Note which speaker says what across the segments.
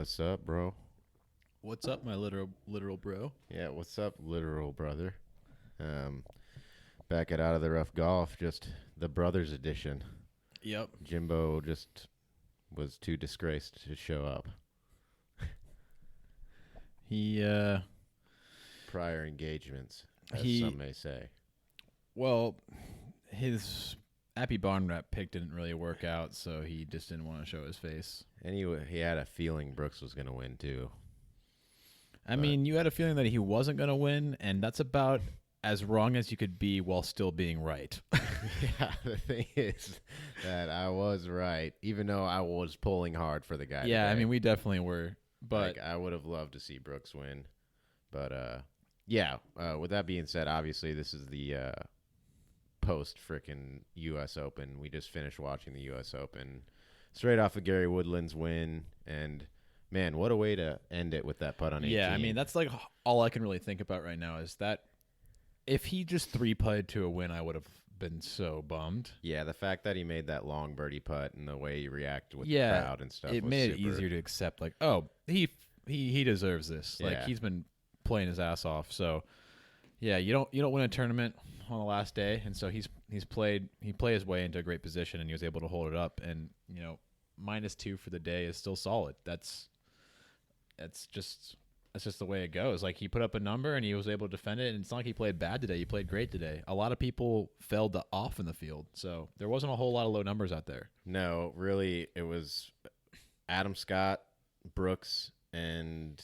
Speaker 1: What's up, bro?
Speaker 2: What's up, my literal bro?
Speaker 1: Yeah, what's up, literal brother? Um, Back at Out of the Rough Golf, just the brothers edition.
Speaker 2: Yep.
Speaker 1: Jimbo just was too disgraced to show up.
Speaker 2: He
Speaker 1: Prior engagements, as
Speaker 2: He-
Speaker 1: some may say.
Speaker 2: well, his Appy Barn Rap pick didn't really work out, so he just didn't want to show his face.
Speaker 1: Anyway, he had a feeling Brooks was going to win, too.
Speaker 2: I mean, you had a feeling that he wasn't going to win, and that's about as wrong as you could be while still being right.
Speaker 1: Yeah, the thing is that I was right, even though I was pulling hard for the guy.
Speaker 2: Yeah, I
Speaker 1: today.
Speaker 2: mean, we definitely were, but
Speaker 1: I would have loved to see Brooks win. But, yeah, with that being said, obviously this is the post frickin' U.S. Open. We just finished watching the U.S. Open straight off of Gary Woodlands' win. And, man, what a way to end it with that putt on 18.
Speaker 2: yeah, I mean, that's like all I can really think about right now is that if he just three-putted to a win, I would have been so bummed.
Speaker 1: Yeah, the fact that he made that long birdie putt and the way he reacted with the crowd and stuff
Speaker 2: it
Speaker 1: was
Speaker 2: made it
Speaker 1: super.
Speaker 2: easier to accept. Like, oh, he deserves this. Like,
Speaker 1: Yeah.
Speaker 2: he's been playing his ass off. So, yeah, you don't win a tournament on the last day, and so he played his way into a great position, and he was able to hold it up. And -2 for the day is still solid. That's just the way it goes. Like, he put up a number and he was able to defend it, and it's not like he played bad today. He played great today. A lot of people fell off in the field, so there wasn't a whole lot of low numbers out there.
Speaker 1: No, really, it was Adam Scott, Brooks, and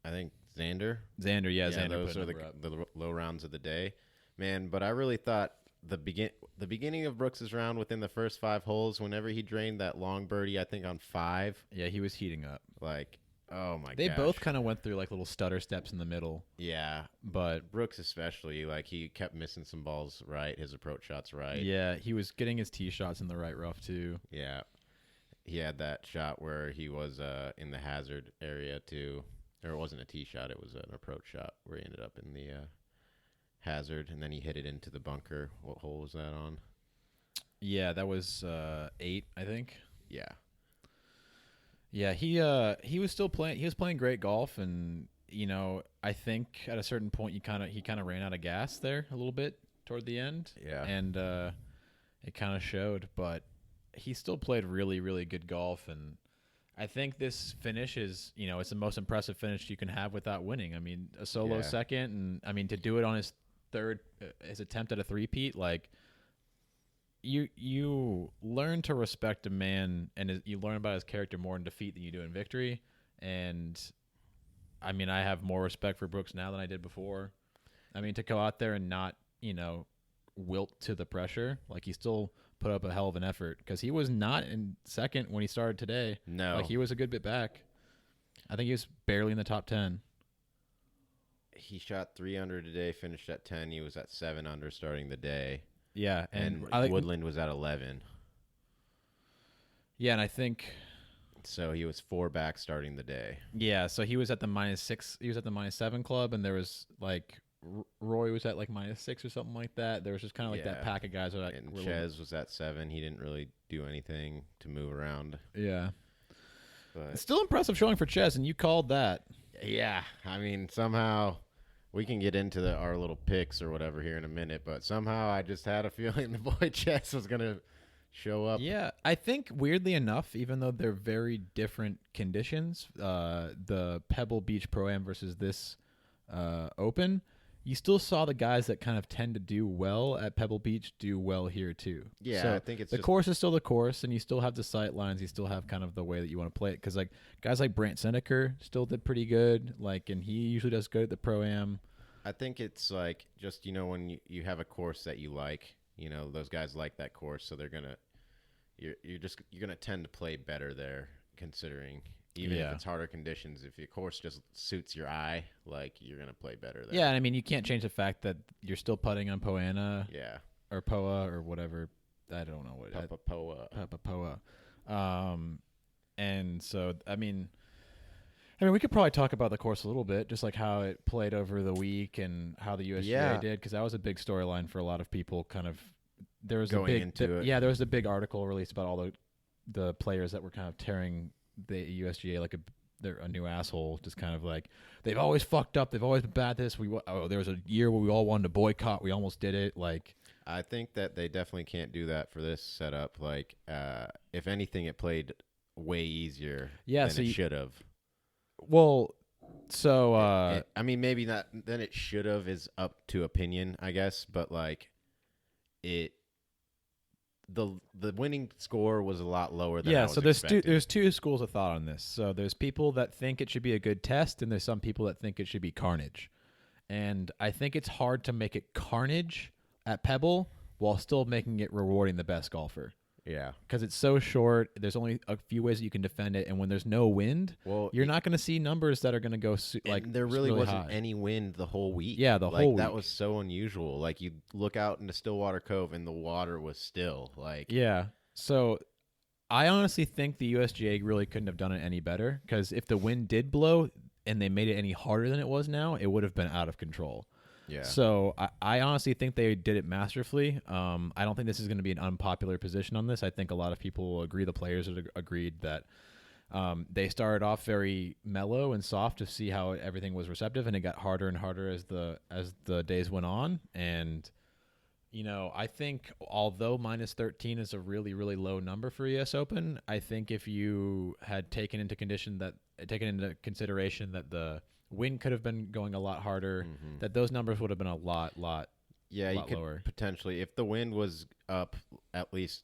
Speaker 1: I think Xander.
Speaker 2: Xander, yeah, Xander
Speaker 1: those
Speaker 2: put
Speaker 1: are
Speaker 2: a number up.
Speaker 1: the low rounds of the day, man. But I really thought the beginning of Brooks's round within the first 5 holes, whenever he drained that long birdie, I think on 5,
Speaker 2: Yeah, he was heating up.
Speaker 1: like, oh my god,
Speaker 2: They both kind of went through like little stutter steps in the middle,
Speaker 1: yeah.
Speaker 2: but
Speaker 1: Brooks especially, like, he kept missing some balls right, his approach shots right.
Speaker 2: yeah, he was getting his tee shots in the right rough too.
Speaker 1: Yeah. He had that shot where he was in the hazard area too. Or it wasn't a tee shot, it was an approach shot where he ended up in the hazard, and then he hit it into the bunker. What hole was that on?
Speaker 2: Yeah, that was 8, I think.
Speaker 1: Yeah.
Speaker 2: Yeah, he was still playing. He was playing great golf, and I think at a certain point he kind of ran out of gas there a little bit toward the end.
Speaker 1: Yeah.
Speaker 2: And it kind of showed, but he still played really, really good golf, and I think this finish is, it's the most impressive finish you can have without winning. I mean, a solo
Speaker 1: Yeah.
Speaker 2: second, and I mean, to do it on his third, his attempt at a three-peat, like, you learn to respect a man, and you learn about his character more in defeat than you do in victory. And I mean, I have more respect for Brooks now than I did before. I mean, to go out there and not, wilt to the pressure, like, he still put up a hell of an effort, because he was not in second when he started today.
Speaker 1: No.
Speaker 2: Like, he was a good bit back. I think he was barely in the top 10.
Speaker 1: He shot 3 under today, finished at 10. He was at 7 under starting the day.
Speaker 2: Yeah,
Speaker 1: And
Speaker 2: I like,
Speaker 1: Woodland was at 11.
Speaker 2: yeah, and I think,
Speaker 1: So he was 4 back starting the day.
Speaker 2: yeah, so he was at the -6. He was at the -7 club, and there was like Roy was at like -6 or something like that. There was just kind of like that
Speaker 1: Yeah.
Speaker 2: pack of guys. That
Speaker 1: And
Speaker 2: were
Speaker 1: Ches was at 7. He didn't really do anything to move around.
Speaker 2: yeah,
Speaker 1: But
Speaker 2: it's still impressive showing for Ches, and you called that.
Speaker 1: yeah, I mean, somehow we can get into our little picks or whatever here in a minute, but somehow I just had a feeling the boy Chess was going to show up.
Speaker 2: Yeah, I think weirdly enough, even though they're very different conditions, the Pebble Beach Pro-Am versus this Open, you still saw the guys that kind of tend to do well at Pebble Beach do well here too.
Speaker 1: Yeah,
Speaker 2: So
Speaker 1: I think it's
Speaker 2: the
Speaker 1: just,
Speaker 2: course is still the course, and you still have the sight lines. You still have kind of the way that you want to play it. Because like guys like Brant Seneker still did pretty good. Like, and he usually does good at the Pro-Am.
Speaker 1: I think it's like just, when you have a course that you like, those guys like that course, so they're going to you're going to tend to play better there, considering even if it's harder conditions. If your course just suits your eye, like, you're going to play better there.
Speaker 2: Yeah, and I mean, you can't change the fact that you're still putting on Poana
Speaker 1: Yeah.
Speaker 2: or Poa or whatever. I don't know what
Speaker 1: Papapoa.
Speaker 2: Poa. And so I mean, we could probably talk about the course a little bit, just like how it played over the week and how the USGA did, because that was a big storyline for a lot of people. Kind of, there was
Speaker 1: Going into it.
Speaker 2: Yeah, there was a big article released about all the players that were kind of tearing the USGA like they're a new asshole, just kind of like they've always fucked up. They've always been bad at this. There was a year where we all wanted to boycott. We almost did it. Like,
Speaker 1: I think that they definitely can't do that for this setup. Like, if anything, it played way easier
Speaker 2: yeah,
Speaker 1: than it should have.
Speaker 2: Well, so
Speaker 1: I mean, maybe not. Then it should have is up to opinion, I guess. But like, the winning score was a lot lower than I was
Speaker 2: so
Speaker 1: expecting.
Speaker 2: there's two schools of thought on this. So there's people that think it should be a good test, and there's some people that think it should be carnage. And I think it's hard to make it carnage at Pebble while still making it rewarding the best golfer.
Speaker 1: Yeah,
Speaker 2: because it's so short. There's only a few ways that you can defend it, and when there's no wind, you're not going to see numbers that are going to go like
Speaker 1: there really wasn't
Speaker 2: high.
Speaker 1: any wind the whole week.
Speaker 2: Yeah, the whole week.
Speaker 1: That was so unusual. Like you look out into Stillwater Cove and the water was still. Like
Speaker 2: so I honestly think the USGA really couldn't have done it any better because if the wind did blow and they made it any harder than it was now, it would have been out of control.
Speaker 1: Yeah.
Speaker 2: So I honestly think they did it masterfully. I don't think this is going to be an unpopular position on this. I think a lot of people will agree. The players have agreed that they started off very mellow and soft to see how everything was receptive, and it got harder and harder as the days went on. And I think although minus 13 is a really, really low number for US Open, I think if you had taken into consideration that the wind could have been going a lot harder, that those numbers would have been a lot
Speaker 1: you could
Speaker 2: lower.
Speaker 1: Potentially, if the wind was up at least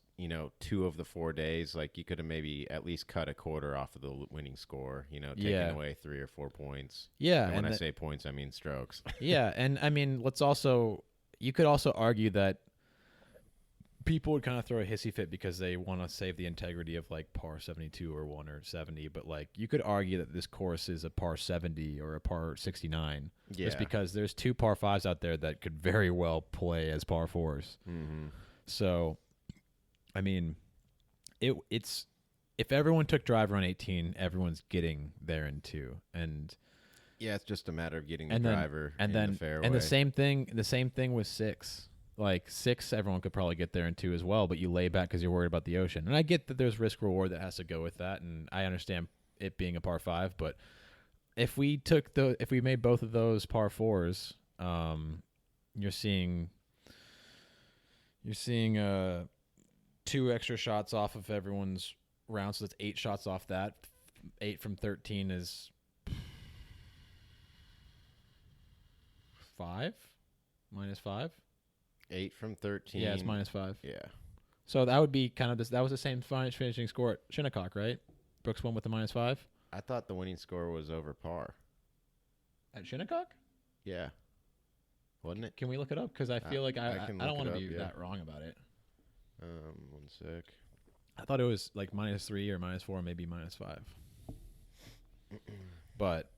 Speaker 1: 2 of the 4 days, like you could have maybe at least cut a quarter off of the winning score, taking away 3 or 4 points. And when I say points, I mean strokes.
Speaker 2: And I mean, you could also argue that people would kind of throw a hissy fit because they want to save the integrity of like par 72 or 1 or 70, but like you could argue that this course is a par 70 or a par 69 just because there's 2 par 5s out there that could very well play as par 4s. So I mean, it's if everyone took driver on 18, everyone's getting there in 2, and
Speaker 1: it's just a matter of getting the driver in the fairway.
Speaker 2: And the same thing with 6. Like 6, everyone could probably get there in 2 as well, but you lay back because you're worried about the ocean. And I get that there's risk reward that has to go with that, and I understand it being a par 5. But if we made both of those par 4s, you're seeing 2 extra shots off of everyone's round, so that's 8 shots off that. 8 from 13 is 5 minus 5.
Speaker 1: 8 from 13.
Speaker 2: Yeah, it's minus 5.
Speaker 1: Yeah.
Speaker 2: So that would be kind of this. That was the same finishing score at Shinnecock, right? Brooks won with the minus 5.
Speaker 1: I thought the winning score was over par.
Speaker 2: At Shinnecock?
Speaker 1: Yeah. Wasn't it?
Speaker 2: Can we look it up? Because I feel like I don't want to be that wrong about it.
Speaker 1: 1 sec.
Speaker 2: I thought it was like minus 3 or minus 4, maybe minus 5. But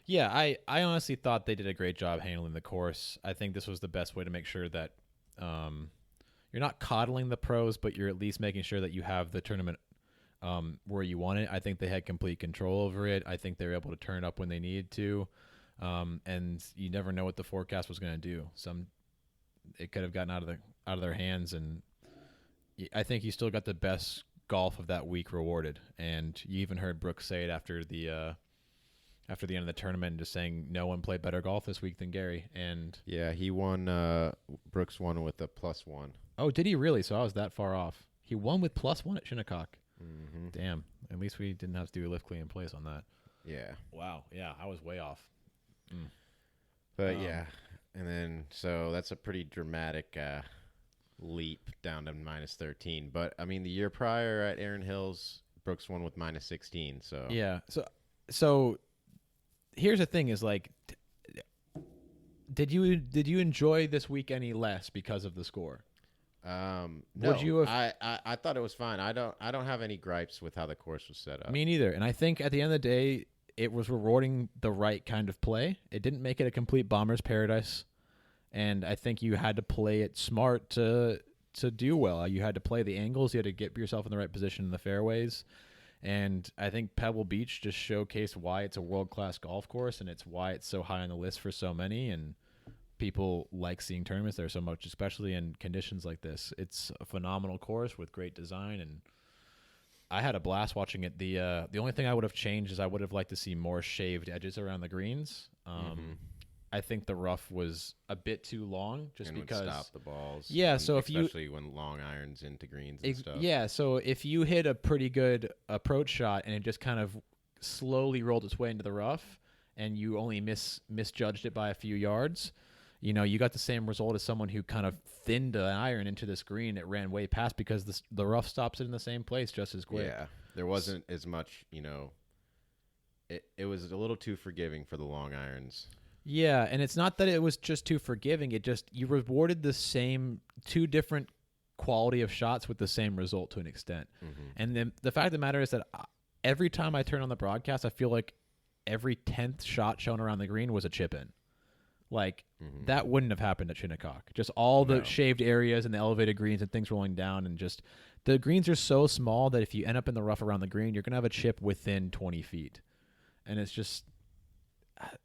Speaker 2: yeah, I honestly thought they did a great job handling the course. I think this was the best way to make sure that you're not coddling the pros, but you're at least making sure that you have the tournament where you want it. I think they had complete control over it. I think they were able to turn up when they needed to. And you never know what the forecast was going to do. It could have gotten out of their hands, and I think you still got the best golf of that week rewarded. And you even heard Brooks say it after the end of the tournament, just saying no one played better golf this week than Gary. And
Speaker 1: yeah, he won. Brooks won with a +1.
Speaker 2: Oh, did he really? So I was that far off. He won with +1 at Shinnecock.
Speaker 1: Mm-hmm.
Speaker 2: Damn. At least we didn't have to do a lift, clean, and place on that.
Speaker 1: Yeah.
Speaker 2: Wow. Yeah, I was way off.
Speaker 1: But yeah, and then so that's a pretty dramatic leap down to minus 13. But I mean, the year prior at Erin Hills, Brooks won with minus 16. So
Speaker 2: yeah. So here's the thing: is like, did you enjoy this week any less because of the score?
Speaker 1: No,
Speaker 2: Would you have?
Speaker 1: I thought it was fine. I don't have any gripes with how the course was set up.
Speaker 2: Me neither. And I think at the end of the day, it was rewarding the right kind of play. It didn't make it a complete bomber's paradise, and I think you had to play it smart to do well. You had to play the angles. You had to get yourself in the right position in the fairways. And I think Pebble Beach just showcased why it's a world-class golf course, and it's why it's so high on the list for so many. And people like seeing tournaments there so much, especially in conditions like this. It's a phenomenal course with great design, and I had a blast watching it. The only thing I would have changed is I would have liked to see more shaved edges around the greens. I think the rough was a bit too long, just
Speaker 1: and
Speaker 2: because
Speaker 1: would stop the balls.
Speaker 2: Yeah,
Speaker 1: and
Speaker 2: so if you
Speaker 1: especially when long irons into greens and stuff.
Speaker 2: yeah, so if you hit a pretty good approach shot and it just kind of slowly rolled its way into the rough, and you only misjudged it by a few yards, you know, you got the same result as someone who kind of thinned an iron into this green. It ran way past because the rough stops it in the same place just as quick.
Speaker 1: Yeah, there wasn't as much, you know. It was a little too forgiving for the long irons.
Speaker 2: Yeah, and it's not that it was just too forgiving. It just, you rewarded the same two different quality of shots with the same result to an extent. And then the fact of the matter is that every time I turn on the broadcast, I feel like every 10th shot shown around the green was a chip in. Like, that wouldn't have happened at Shinnecock. Just all the shaved areas and the elevated greens and things rolling down, and just the greens are so small that if you end up in the rough around the green, you're going to have a chip within 20 feet. And it's just,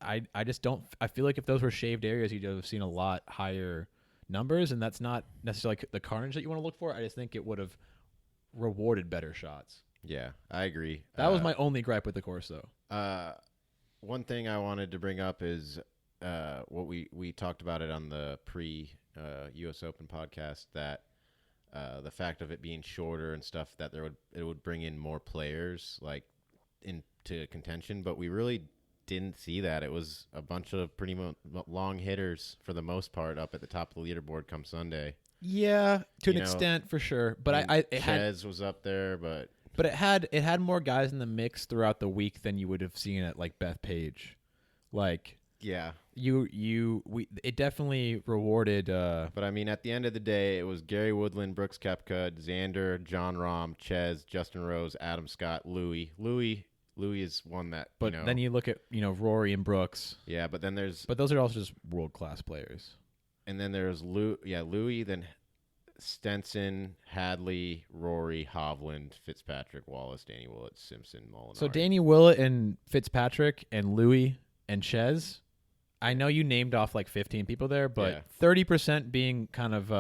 Speaker 2: I just don't, I feel like if those were shaved areas, you'd have seen a lot higher numbers, and that's not necessarily the carnage that you want to look for. I just think it would have rewarded better shots.
Speaker 1: Yeah, I agree.
Speaker 2: That was my only gripe with the course, though.
Speaker 1: One thing I wanted to bring up is what we talked about it on the pre-U.S. Open podcast, that the fact of it being shorter and stuff, that it would bring in more players like into contention, but we really didn't see that. It was a bunch of pretty long hitters for the most part up at the top of the leaderboard come Sunday.
Speaker 2: Yeah, to an extent for sure. But
Speaker 1: Chez was up there, but
Speaker 2: it had more guys in the mix throughout the week than you would have seen at like Bethpage. Like,
Speaker 1: yeah,
Speaker 2: it definitely rewarded.
Speaker 1: But I mean, at the end of the day, it was Gary Woodland, Brooks Koepka, Xander, John Rahm, Chez, Justin Rose, Adam Scott, Louis. Louis is one that.
Speaker 2: But then you look at Rory and Brooks.
Speaker 1: Yeah, but then there's.
Speaker 2: But those are also just world class players.
Speaker 1: And then there's Louis, then Stenson, Hadley, Rory, Hovland, Fitzpatrick, Wallace, Danny Willett, Simpson, Molinari.
Speaker 2: So Danny Willett and Fitzpatrick and Louis and Chez. I know you named off like 15 people there, but 30% being kind of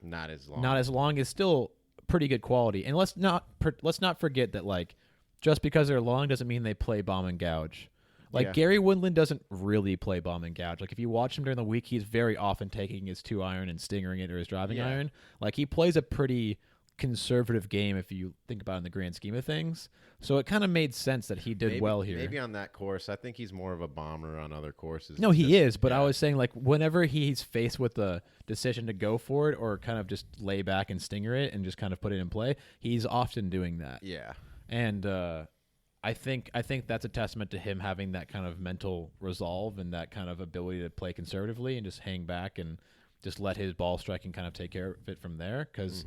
Speaker 1: not as long
Speaker 2: is still pretty good quality. And let's not forget that, like, just because they're long doesn't mean they play bomb and gouge. Like, Gary Woodland doesn't really play bomb and gouge. Like, if you watch him during the week, he's very often taking his 2-iron and stingering it, or his driving iron. Like, he plays a pretty conservative game if you think about it in the grand scheme of things. So it kind of made sense that he did well here.
Speaker 1: Maybe on that course. I think he's more of a bomber on other courses.
Speaker 2: No, he is. But I was saying, like, whenever he's faced with the decision to go for it or kind of just lay back and stinger it and just kind of put it in play, he's often doing that.
Speaker 1: Yeah.
Speaker 2: And I think that's a testament to him having that kind of mental resolve and that kind of ability to play conservatively and just hang back and just let his ball striking kind of take care of it from there. Because,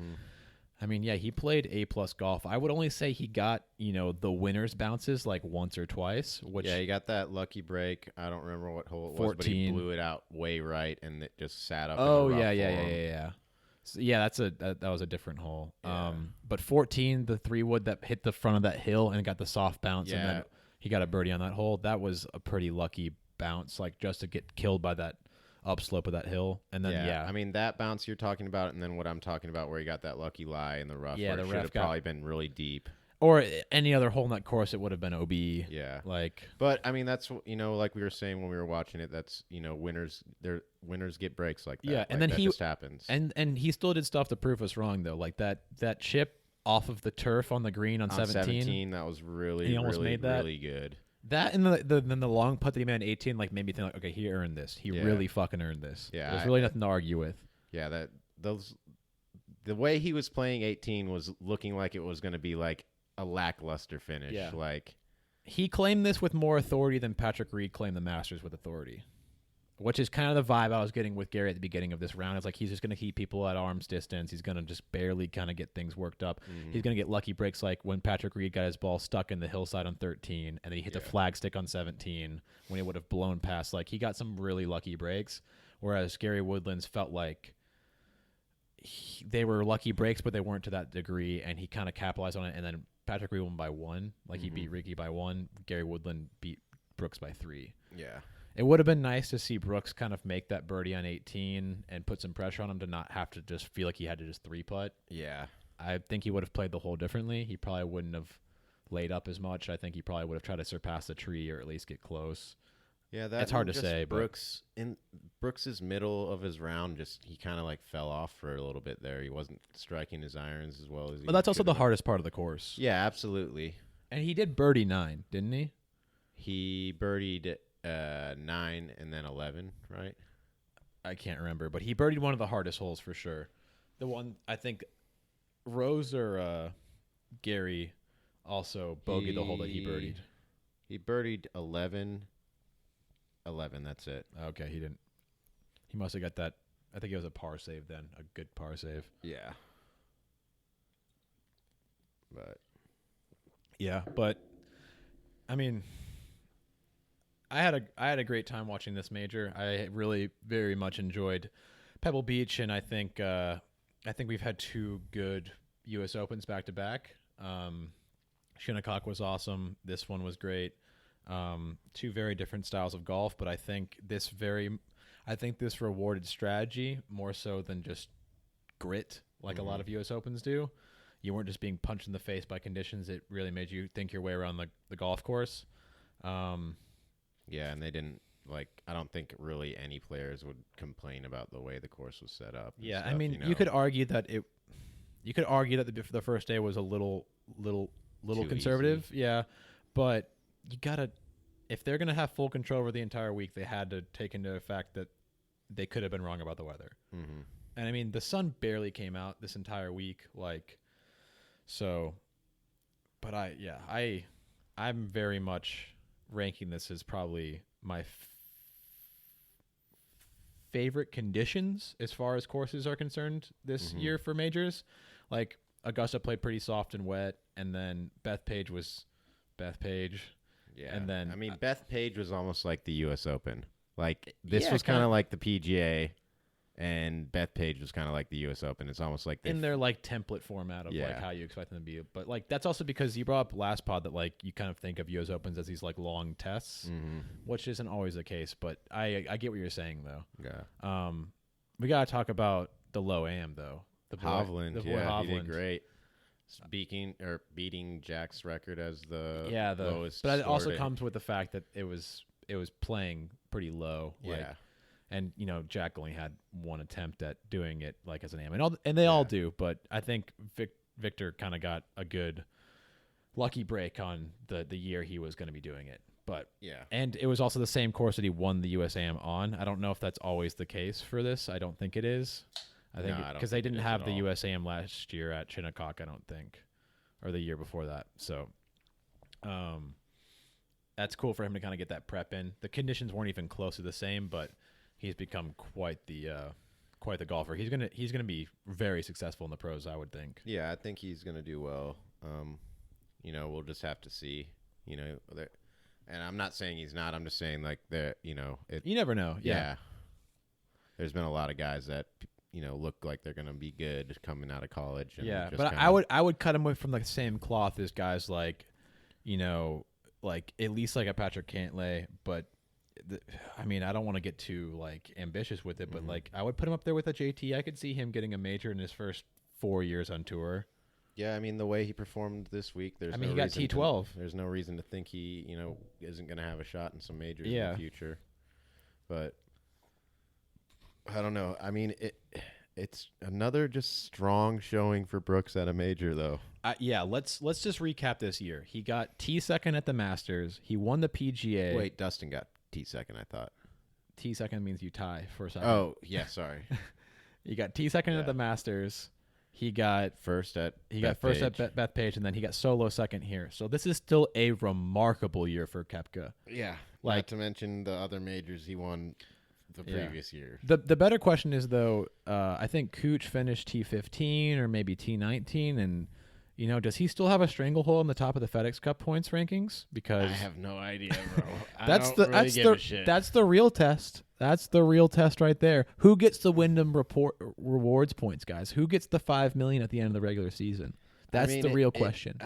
Speaker 2: I mean, he played A+ golf. I would only say he got, the winner's bounces like once or twice. Which
Speaker 1: he got that lucky break. I don't remember what hole it
Speaker 2: 14.
Speaker 1: was, but he blew it out way right, and it just sat up.
Speaker 2: Oh,
Speaker 1: in the rough
Speaker 2: yeah. So, that was a different hole. Yeah. But 14, the 3-wood that hit the front of that hill and got the soft bounce, and then he got a birdie on that hole. That was a pretty lucky bounce, like just to get killed by that upslope of that hill. And then
Speaker 1: I mean, that bounce you're talking about, and then what I'm talking about where he got that lucky lie in the rough, where it should have probably been really deep.
Speaker 2: Or any other hole in that course, it would have been OB.
Speaker 1: Yeah. But I mean, that's, like we were saying when we were watching it, that's, winners get breaks like that.
Speaker 2: Yeah, and then
Speaker 1: that just happens.
Speaker 2: And he still did stuff to prove us wrong, though. Like that chip off of the turf on the green on 17.
Speaker 1: That was really,
Speaker 2: he almost made that.
Speaker 1: Really good.
Speaker 2: That and then the long putt that he made on 18, like, made me think, like, okay, he earned this. He really fucking earned this.
Speaker 1: Yeah.
Speaker 2: There's really nothing to argue with.
Speaker 1: Yeah, the way he was playing 18 was looking like it was going to be like a lackluster finish.
Speaker 2: Yeah.
Speaker 1: Like,
Speaker 2: he claimed this with more authority than Patrick Reed claimed the Masters with authority, which is kind of the vibe I was getting with Gary at the beginning of this round. It's like he's just going to keep people at arm's distance. He's going to just barely kind of get things worked up. He's going to get lucky breaks, like when Patrick Reed got his ball stuck in the hillside on 13, and then he hit the flag stick on 17 when he would have blown past. Like, he got some really lucky breaks, whereas Gary Woodlands felt like they were lucky breaks, but they weren't to that degree, and he kind of capitalized on it, and then Patrick Reed won by 1. Like, he beat Ricky by 1. Gary Woodland beat Brooks by 3.
Speaker 1: Yeah.
Speaker 2: It would have been nice to see Brooks kind of make that birdie on 18 and put some pressure on him to not have to just feel like he had to just 3-putt.
Speaker 1: Yeah.
Speaker 2: I think he would have played the hole differently. He probably wouldn't have laid up as much. I think he probably would have tried to surpass the tree or at least get close.
Speaker 1: Yeah, that
Speaker 2: It's hard to
Speaker 1: just
Speaker 2: say, but
Speaker 1: Brooks's middle of his round, just he kind of like fell off for a little bit there. He wasn't striking his irons as well as he.
Speaker 2: But that's also
Speaker 1: should
Speaker 2: the
Speaker 1: have.
Speaker 2: hardest part of the course.
Speaker 1: Yeah, absolutely.
Speaker 2: And he did birdie 9, didn't he?
Speaker 1: He birdied 9 and then 11, right?
Speaker 2: I can't remember, but he birdied one of the hardest holes for sure. The one I think Rose or Gary also bogeyed the hole that he birdied.
Speaker 1: He birdied 11. 11, that's it.
Speaker 2: Okay, he didn't. He must have got that. I think it was a par save then, a good par save.
Speaker 1: Yeah.
Speaker 2: But I mean, I had a great time watching this major. I really very much enjoyed Pebble Beach, and I think we've had 2 good U.S. Opens back to back. Shinnecock was awesome. This one was great. 2 very different styles of golf, but I think this rewarded strategy more so than just grit like a lot of U.S. Opens do. You weren't just being punched in the face by conditions. It really made you think your way around the golf course.
Speaker 1: Yeah, and they didn't I don't think really any players would complain about the way the course was set up.
Speaker 2: Yeah,
Speaker 1: stuff,
Speaker 2: I mean, you could argue that the first day was a little
Speaker 1: Too
Speaker 2: conservative. Easy. Yeah, but you gotta, if they're gonna have full control over the entire week, they had to take into effect that they could have been wrong about the weather.
Speaker 1: Mm-hmm.
Speaker 2: And I mean, the sun barely came out this entire week, so. But I'm very much ranking this as probably my favorite conditions as far as courses are concerned this year for majors. Like Augusta played pretty soft and wet, and then Bethpage was Bethpage.
Speaker 1: Yeah,
Speaker 2: and then
Speaker 1: I mean Bethpage was almost like the U.S. Open. Like this
Speaker 2: Yeah,
Speaker 1: was kind of like the PGA, and Bethpage was kind of like the U.S. Open. It's almost like
Speaker 2: in their template format of
Speaker 1: Yeah.
Speaker 2: how you expect them to be. But that's also because you brought up last pod that you kind of think of U.S. Opens as these long tests, which isn't always the case. But I get what you're saying though.
Speaker 1: Yeah.
Speaker 2: We gotta talk about the low AM though. The boy
Speaker 1: Hovland,
Speaker 2: Hovland.
Speaker 1: he did great. Beating Jack's record as the lowest.
Speaker 2: But it also
Speaker 1: scored.
Speaker 2: comes with the fact that it was playing pretty low.
Speaker 1: Yeah.
Speaker 2: And Jack only had one attempt at doing it as an AM, and they all do. But I think Victor kind of got a good lucky break on the year he was going to be doing it. But
Speaker 1: yeah,
Speaker 2: and it was also the same course that he won the USAM on. I don't know if that's always the case for this. I don't think it is. I think because they didn't have the USAM last year at Shinnecock, I don't think, or the year before that. So, that's cool for him to kind of get that prep in. The conditions weren't even close to the same, but he's become quite the golfer. He's gonna be very successful in the pros, I would think.
Speaker 1: Yeah, I think he's gonna do well. We'll just have to see. And I'm not saying he's not. I'm just saying
Speaker 2: you never know. Yeah.
Speaker 1: There's been a lot of guys that look like they're gonna be good coming out of college. And
Speaker 2: but I would cut him from the same cloth as guys at least a Patrick Cantlay. But I don't want to get too ambitious with it. But I would put him up there with a JT. I could see him getting a major in his first 4 years on tour.
Speaker 1: Yeah, the way he performed this week, he
Speaker 2: got T12.
Speaker 1: There's no reason to think he, isn't going to have a shot in some majors in the future. But I don't know. It's another just strong showing for Brooks at a major, though.
Speaker 2: Let's just recap this year. He got T2 at the Masters. He won the PGA.
Speaker 1: Wait, Dustin got T2, I thought.
Speaker 2: T2 means you tie for a second.
Speaker 1: Oh, yeah, sorry.
Speaker 2: He got T2 at the Masters. He got
Speaker 1: first at
Speaker 2: Bethpage, and then he got solo second here. So this is still a remarkable year for Koepka.
Speaker 1: Yeah, not to mention the other majors he won the previous year.
Speaker 2: The better question is though, I think Cooch finished T15 or maybe T19, and does he still have a stranglehold on the top of the FedEx Cup points rankings? Because
Speaker 1: I have no idea, bro.
Speaker 2: That's the real test. That's the real test right there. Who gets the Wyndham rewards points, guys? Who gets the $5 million at the end of the regular season? That's the real question.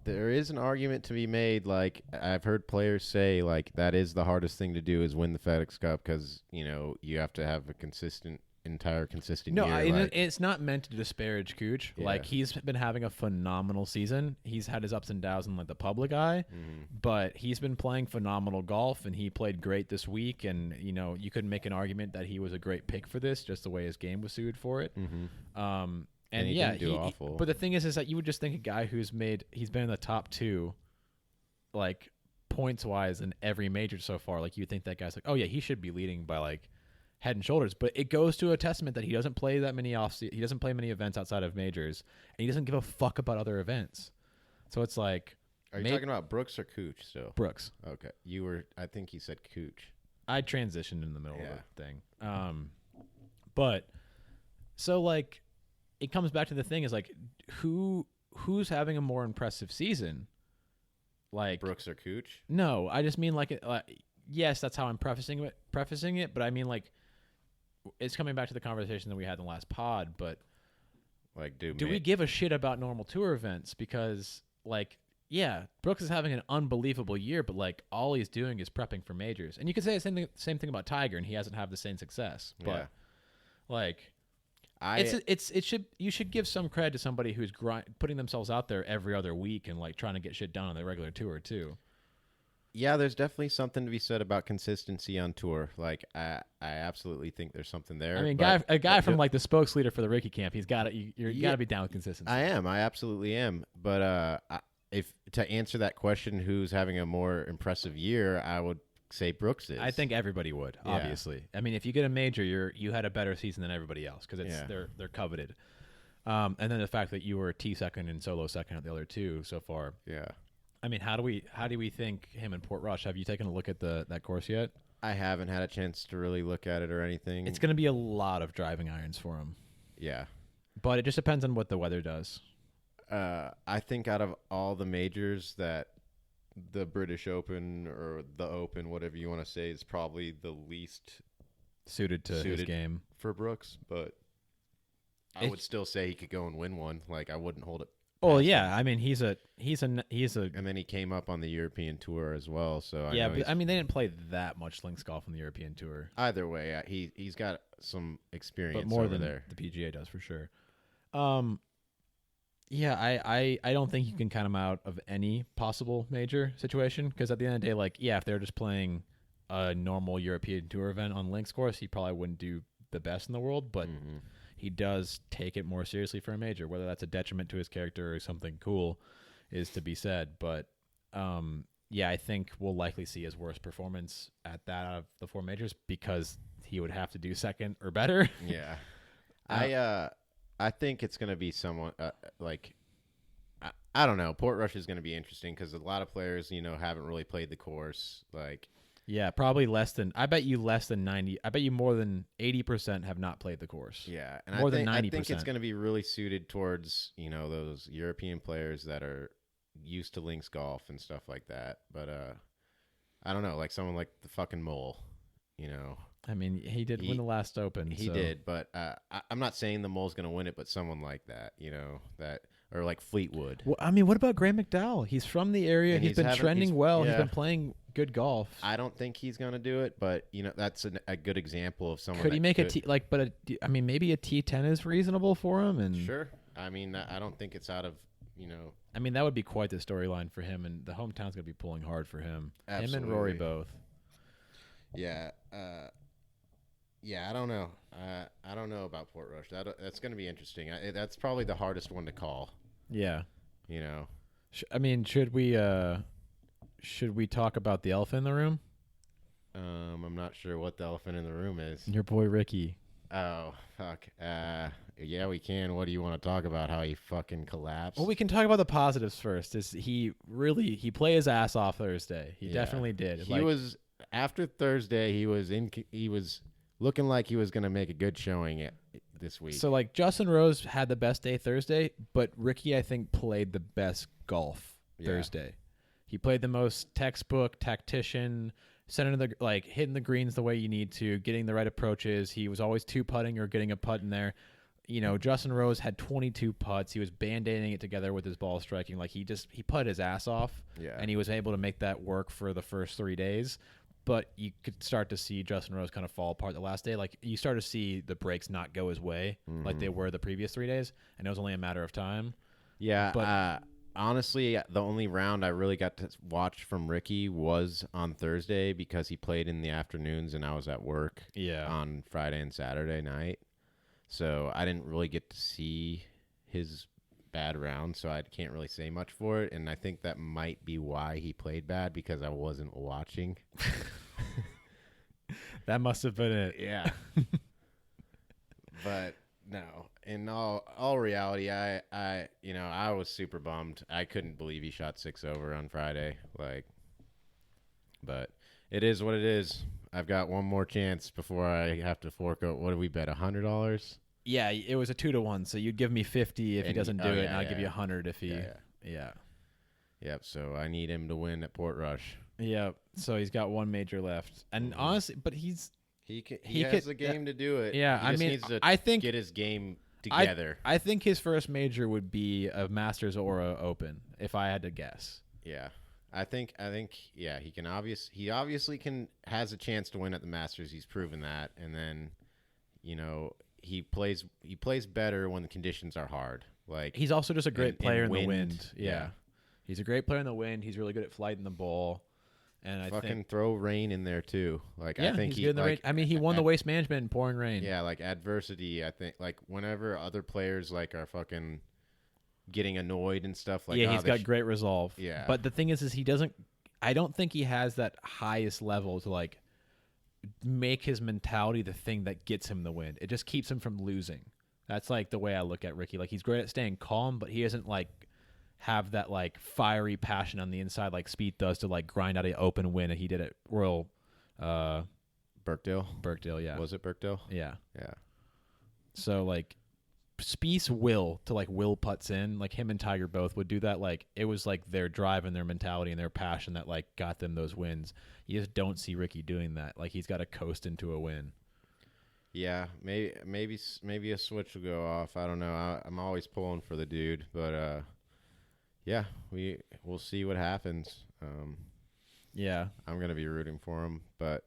Speaker 1: There is an argument to be made. I've heard players say, that is the hardest thing to do is win the FedEx Cup because you have to have a consistent entire consistent
Speaker 2: No,
Speaker 1: year.
Speaker 2: it's not meant to disparage Cooch.
Speaker 1: Yeah.
Speaker 2: Like, he's been having a phenomenal season. He's had his ups and downs in like the public eye, but he's been playing phenomenal golf, and he played great this week. And you could make an argument that he was a great pick for this, just the way his game was suited for it. And
Speaker 1: he
Speaker 2: yeah,
Speaker 1: didn't do awful.
Speaker 2: But the thing is that you would just think a guy he's been in the top 2, like points wise in every major so far. Like, you think that guy's like, oh yeah, he should be leading by like head and shoulders. But it goes to a testament that he doesn't play that many he doesn't play many events outside of majors, and he doesn't give a fuck about other events. So it's like,
Speaker 1: are you talking about Brooks or Cooch still?
Speaker 2: Brooks.
Speaker 1: Okay, I think you said Cooch.
Speaker 2: I transitioned in the middle of the thing. But so like, it comes back to the thing is like, who's having a more impressive season? Like
Speaker 1: Brooks or Cooch?
Speaker 2: No, I just mean like yes, that's how I'm prefacing it, but I mean like, it's coming back to the conversation that we had in the last pod, but
Speaker 1: like,
Speaker 2: do we give a shit about normal tour events? Because like, yeah, Brooks is having an unbelievable year, but like, all he's doing is prepping for majors. And you could say the same thing about Tiger, and he hasn't had the same success. But like, you should give some credit to somebody who's putting themselves out there every other week and like trying to get shit done on the regular tour too.
Speaker 1: Yeah, there's definitely something to be said about consistency on tour. Like, I absolutely think there's something there.
Speaker 2: I mean, a guy from like the spokes leader for the Ricky camp, he's got you got to be down with consistency.
Speaker 1: I absolutely am. But if to answer that question, who's having a more impressive year, I would say Brooks is.
Speaker 2: I think everybody would, obviously. I mean, if you get a major, you had a better season than everybody else because they're coveted. And then the fact that you were T second and solo second at the other two so far.
Speaker 1: Yeah.
Speaker 2: I mean, how do we think him and Port Rush? Have you taken a look at that course yet?
Speaker 1: I haven't had a chance to really look at it or anything.
Speaker 2: It's going to be a lot of driving irons for him.
Speaker 1: Yeah.
Speaker 2: But it just depends on what the weather does.
Speaker 1: I think out of all the majors that the British Open or the Open, whatever you want to say, is probably the least
Speaker 2: suited to his game
Speaker 1: for Brooks. But I would still say he could go and win one. Like, I wouldn't hold it.
Speaker 2: Oh yeah, I mean he's a.
Speaker 1: And then he came up on the European Tour as well. So
Speaker 2: I mean they didn't play that much links golf on the European Tour.
Speaker 1: Either way, he's got some experience,
Speaker 2: but more
Speaker 1: over
Speaker 2: than
Speaker 1: there.
Speaker 2: The PGA does for sure. Yeah, I don't think you can count him out of any possible major situation because at the end of the day, like, yeah, if they're just playing a normal European Tour event on links course, he probably wouldn't do the best in the world, but. He does take it more seriously for a major. Whether that's a detriment to his character or something cool is to be said. But, yeah, I think we'll likely see his worst performance at that out of the 4 majors because he would have to do second or better.
Speaker 1: Yeah. I think it's going to be somewhat like I don't know. Port Rush is going to be interesting because a lot of players, haven't really played the course. Like,
Speaker 2: yeah, probably I bet you less than 90. I bet you more than 80% have not played the course.
Speaker 1: Yeah, and
Speaker 2: more than 90%.
Speaker 1: I think it's going to be really suited towards, those European players that are used to links golf and stuff like that. But I don't know, like someone like the fucking Mole,
Speaker 2: I mean, he did win the last Open.
Speaker 1: He did, but I'm not saying the Mole's going to win it, but someone like that, that. Or like Fleetwood.
Speaker 2: Well, I mean, what about Graham McDowell? He's from the area.
Speaker 1: And
Speaker 2: he's been trending well. Yeah. He's been playing good golf.
Speaker 1: I don't think he's going to do it, but that's a good example of someone.
Speaker 2: Could he make a T maybe a T10 is reasonable for him? And
Speaker 1: sure. I mean, I don't think it's out of
Speaker 2: I mean, that would be quite the storyline for him, and the hometown's going to be pulling hard for him.
Speaker 1: Absolutely.
Speaker 2: Him and Rory both.
Speaker 1: Yeah. Yeah, I don't know. I don't know about Port Rush. That's going to be interesting. That's probably the hardest one to call.
Speaker 2: Yeah.
Speaker 1: I
Speaker 2: mean, should we talk about the elephant in the room?
Speaker 1: I'm not sure what the elephant in the room is.
Speaker 2: Your boy Ricky.
Speaker 1: Oh, fuck. Yeah, we can. What do you want to talk about? How he fucking collapsed?
Speaker 2: Well, we can talk about the positives first. He played his ass off Thursday. He definitely did.
Speaker 1: He was after Thursday. He was looking like he was going to make a good showing this week.
Speaker 2: So, like, Justin Rose had the best day Thursday, but Ricky, I think, played the best golf Thursday. He played the most textbook, tactician, hitting the greens the way you need to, getting the right approaches. He was always 2-putting or getting a putt in there. Justin Rose had 22 putts. He was band-aiding it together with his ball striking. Like, he putted his ass off, and he was able to make that work for the first 3 days. but you could start to see Justin Rose kind of fall apart the last day. Like you start to see the breaks not go his way like they were the previous 3 days, and it was only a matter of time.
Speaker 1: Yeah,
Speaker 2: But
Speaker 1: honestly, the only round I really got to watch from Ricky was on Thursday because he played in the afternoons and I was at work on Friday and Saturday night. So I didn't really get to see his bad round, so I can't really say much for it. And I think that might be why he played bad, because I wasn't watching.
Speaker 2: That must have been it.
Speaker 1: Yeah. But no, in all reality, I was super bummed. I couldn't believe he shot 6 over on Friday. But it is what it is. I've got one more chance before I have to fork out. What did we bet? $100?
Speaker 2: Yeah, it was a 2-1. So you'd give me 50 if he doesn't do it, and I'll give you 100 if he. Yeah.
Speaker 1: Yep. So I need him to win at Portrush.
Speaker 2: Yeah. So he's got one major left, and honestly, but he
Speaker 1: has the game to do it.
Speaker 2: Yeah,
Speaker 1: he just needs to
Speaker 2: I think
Speaker 1: get his game together.
Speaker 2: I think his first major would be a Masters or a Open, if I had to guess.
Speaker 1: Yeah. I think yeah, he obviously has a chance to win at the Masters. He's proven that. And then, he plays better when the conditions are hard. Like
Speaker 2: he's also just a great player in the wind.
Speaker 1: Yeah.
Speaker 2: He's a great player in the wind. He's really good at flighting the ball. And I think
Speaker 1: throw rain in there too. Like
Speaker 2: I think he's good in the rain. I mean, he won the Waste Management in pouring rain.
Speaker 1: Yeah, like adversity. I think like whenever other players like are fucking getting annoyed and stuff, like
Speaker 2: he's got great resolve.
Speaker 1: Yeah,
Speaker 2: but the thing is he doesn't. I don't think he has that highest level to like make his mentality the thing that gets him the win. It just keeps him from losing. That's like the way I look at Ricky. Like he's great at staying calm, but he isn't like have that like fiery passion on the inside like Spieth does to like grind out an Open win, and he did at Royal
Speaker 1: Birkdale,
Speaker 2: yeah.
Speaker 1: Was it Birkdale?
Speaker 2: Yeah.
Speaker 1: Yeah.
Speaker 2: So like Spieth's will to like will putts in, like him and Tiger both would do that. Like it was like their drive and their mentality and their passion that like got them those wins. You just don't see Ricky doing that. Like he's got to coast into a win.
Speaker 1: Yeah, maybe a switch will go off. I don't know. I'm always pulling for the dude, but yeah, we'll see what happens.
Speaker 2: Yeah,
Speaker 1: I'm gonna be rooting for him, but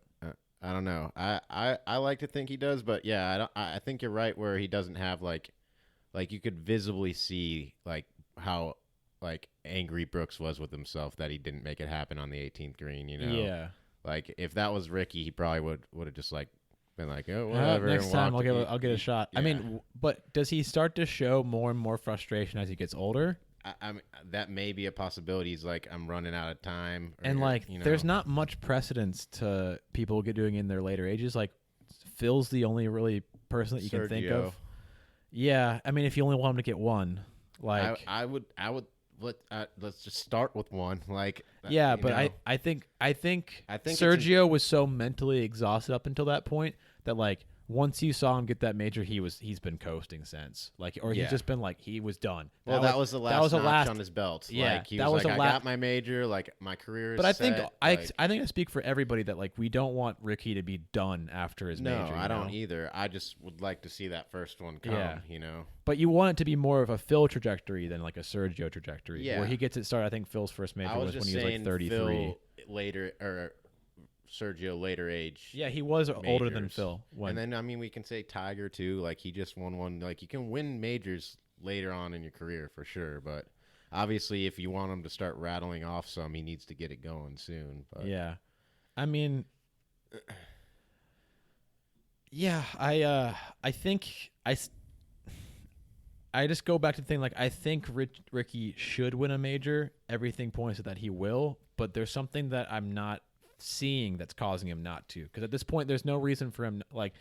Speaker 1: I don't know. I like to think he does, but yeah, I think you're right where he doesn't have like you could visibly see like how like angry Brooks was with himself that he didn't make it happen on the 18th green.
Speaker 2: Yeah.
Speaker 1: Like if that was Ricky, he probably would have just like been like, oh whatever.
Speaker 2: Next time I'll get a shot.
Speaker 1: Yeah.
Speaker 2: I mean, but does he start to show more and more frustration as he gets older?
Speaker 1: I mean, that may be a possibility. He's like, I'm running out of time.
Speaker 2: And like, there's not much precedence to people doing in their later ages. Like, Phil's the only really person that you can think of. Yeah, I mean, if you only want him to get one, like
Speaker 1: I would let's just start with one. Like,
Speaker 2: yeah, but I think Sergio was so mentally exhausted up until that point that like. Once you saw him get that major, he's been coasting since. Like, or he's just been like he was done.
Speaker 1: That was the last notch on his belt.
Speaker 2: Yeah,
Speaker 1: like, he was like, I got my major. Like my career is set.
Speaker 2: I think I speak for everybody that like we don't want Ricky to be done after his major.
Speaker 1: No, I don't either. I just would like to see that first one come. Yeah.
Speaker 2: But you want it to be more of a Phil trajectory than like a Sergio trajectory.
Speaker 1: Yeah.
Speaker 2: Where he gets it started. I think Phil's first major was when he was like 33.
Speaker 1: Phil later or Sergio later age.
Speaker 2: Yeah, he was older than Phil.
Speaker 1: And then I mean we can say Tiger too. Like he just won one. Like you can win majors later on in your career for sure. But obviously, if you want him to start rattling off some, he needs to get it going soon. But.
Speaker 2: Yeah, I mean, yeah, I think I just go back to the thing like I think Ricky should win a major. Everything points to that he will, but there's something that I'm not seeing that's causing him not to, because at this point there's no reason for him like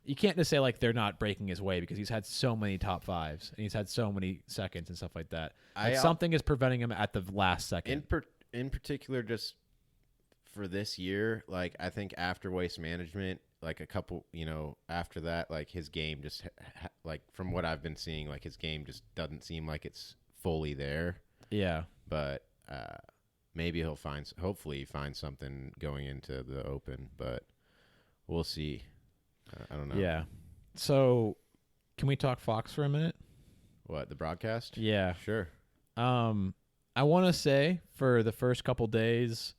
Speaker 2: you can't just say like they're not breaking his way because he's had so many top fives and he's had so many seconds and stuff like that. Like something is preventing him at the last second.
Speaker 1: In particular, just for this year, like I think after Waste Management, like a couple, after that, like his game just like from what I've been seeing, like his game just doesn't seem like it's fully there.
Speaker 2: Yeah,
Speaker 1: but maybe he'll hopefully find something going into the Open, but we'll see. I don't know.
Speaker 2: Yeah. So, can we talk Fox for a minute?
Speaker 1: What, the broadcast?
Speaker 2: Yeah.
Speaker 1: Sure.
Speaker 2: I want to say for the first couple days,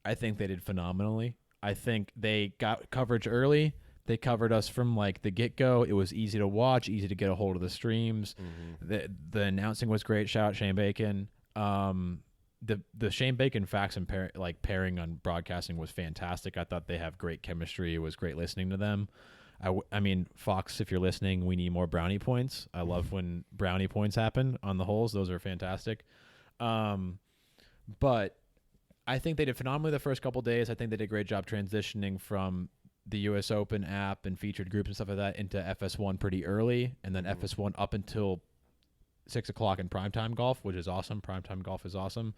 Speaker 2: I think they did phenomenally. I think they got coverage early. They covered us from like the get-go. It was easy to watch, easy to get a hold of the streams. The announcing was great. Shout out Shane Bacon. The Shane Bacon facts and pairing on broadcasting was fantastic. I thought they have great chemistry. It was great listening to them. I mean, Fox, if you're listening, we need more brownie points. I love when brownie points happen on the holes. Those are fantastic. But I think they did phenomenally the first couple days. I think they did a great job transitioning from the U.S. Open app and featured groups and stuff like that into FS1 pretty early, and then FS1 up until 6 o'clock in primetime golf, which is awesome. Primetime golf is awesome.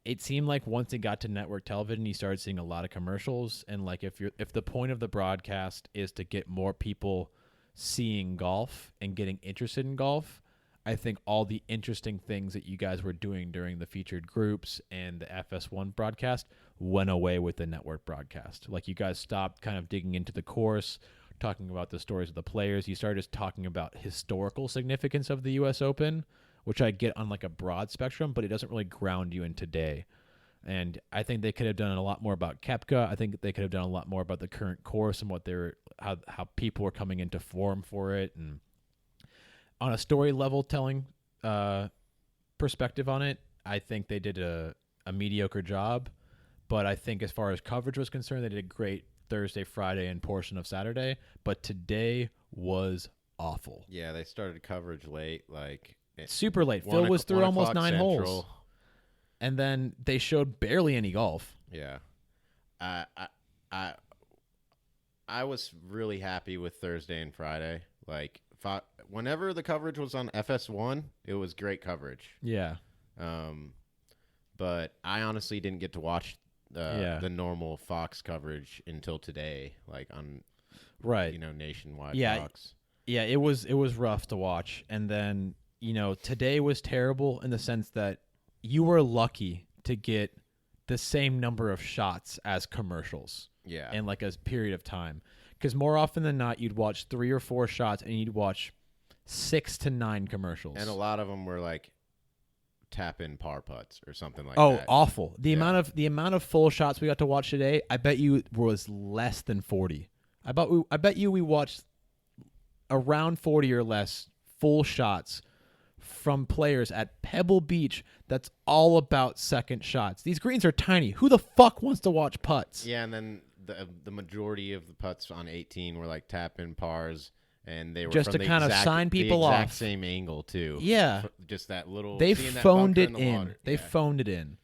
Speaker 2: It seemed like once it got to network television, you started seeing a lot of commercials, and like if the point of the broadcast is to get more people seeing golf and getting interested in golf, I think all the interesting things that you guys were doing during the featured groups and the FS1 broadcast went away with the network broadcast. Like you guys stopped kind of digging into the course, talking about the stories of the players. You started just talking about historical significance of the U.S. Open, which I get on like a broad spectrum, but it doesn't really ground you in today. And I think they could have done a lot more about Koepka. I think they could have done a lot more about the current course and what how people were coming into form for it, and on a story level telling perspective on it, I think they did a mediocre job. But I think as far as coverage was concerned, they did great Thursday, Friday, and portion of Saturday. But today was awful.
Speaker 1: Yeah, they started coverage late, like
Speaker 2: super late. Phil was through almost 9 holes, and then they showed barely any golf.
Speaker 1: Yeah, I was really happy with Thursday and Friday. Like, whenever the coverage was on FS1, it was great coverage.
Speaker 2: Yeah.
Speaker 1: But I honestly didn't get to watch the normal Fox coverage until today, like on nationwide Fox.
Speaker 2: Yeah, it was rough to watch. And then, today was terrible in the sense that you were lucky to get the same number of shots as commercials.
Speaker 1: Yeah.
Speaker 2: In like a period of time. Because more often than not, you'd watch 3 or 4 shots and you'd watch 6 to 9 commercials.
Speaker 1: And a lot of them were like tap-in par putts or something like that.
Speaker 2: Oh, awful. The amount of full shots we got to watch today, I bet you was less than 40. I bet you we watched around 40 or less full shots from players at Pebble Beach. That's all about second shots. These greens are tiny. Who the fuck wants to watch putts?
Speaker 1: Yeah, and then the majority of the putts on 18 were like tap-in pars, and they were
Speaker 2: just
Speaker 1: from
Speaker 2: to kind of sign people
Speaker 1: the exact
Speaker 2: off.
Speaker 1: Same angle too.
Speaker 2: Yeah,
Speaker 1: just that little.
Speaker 2: They phoned it in. They
Speaker 1: Yeah.
Speaker 2: phoned it in,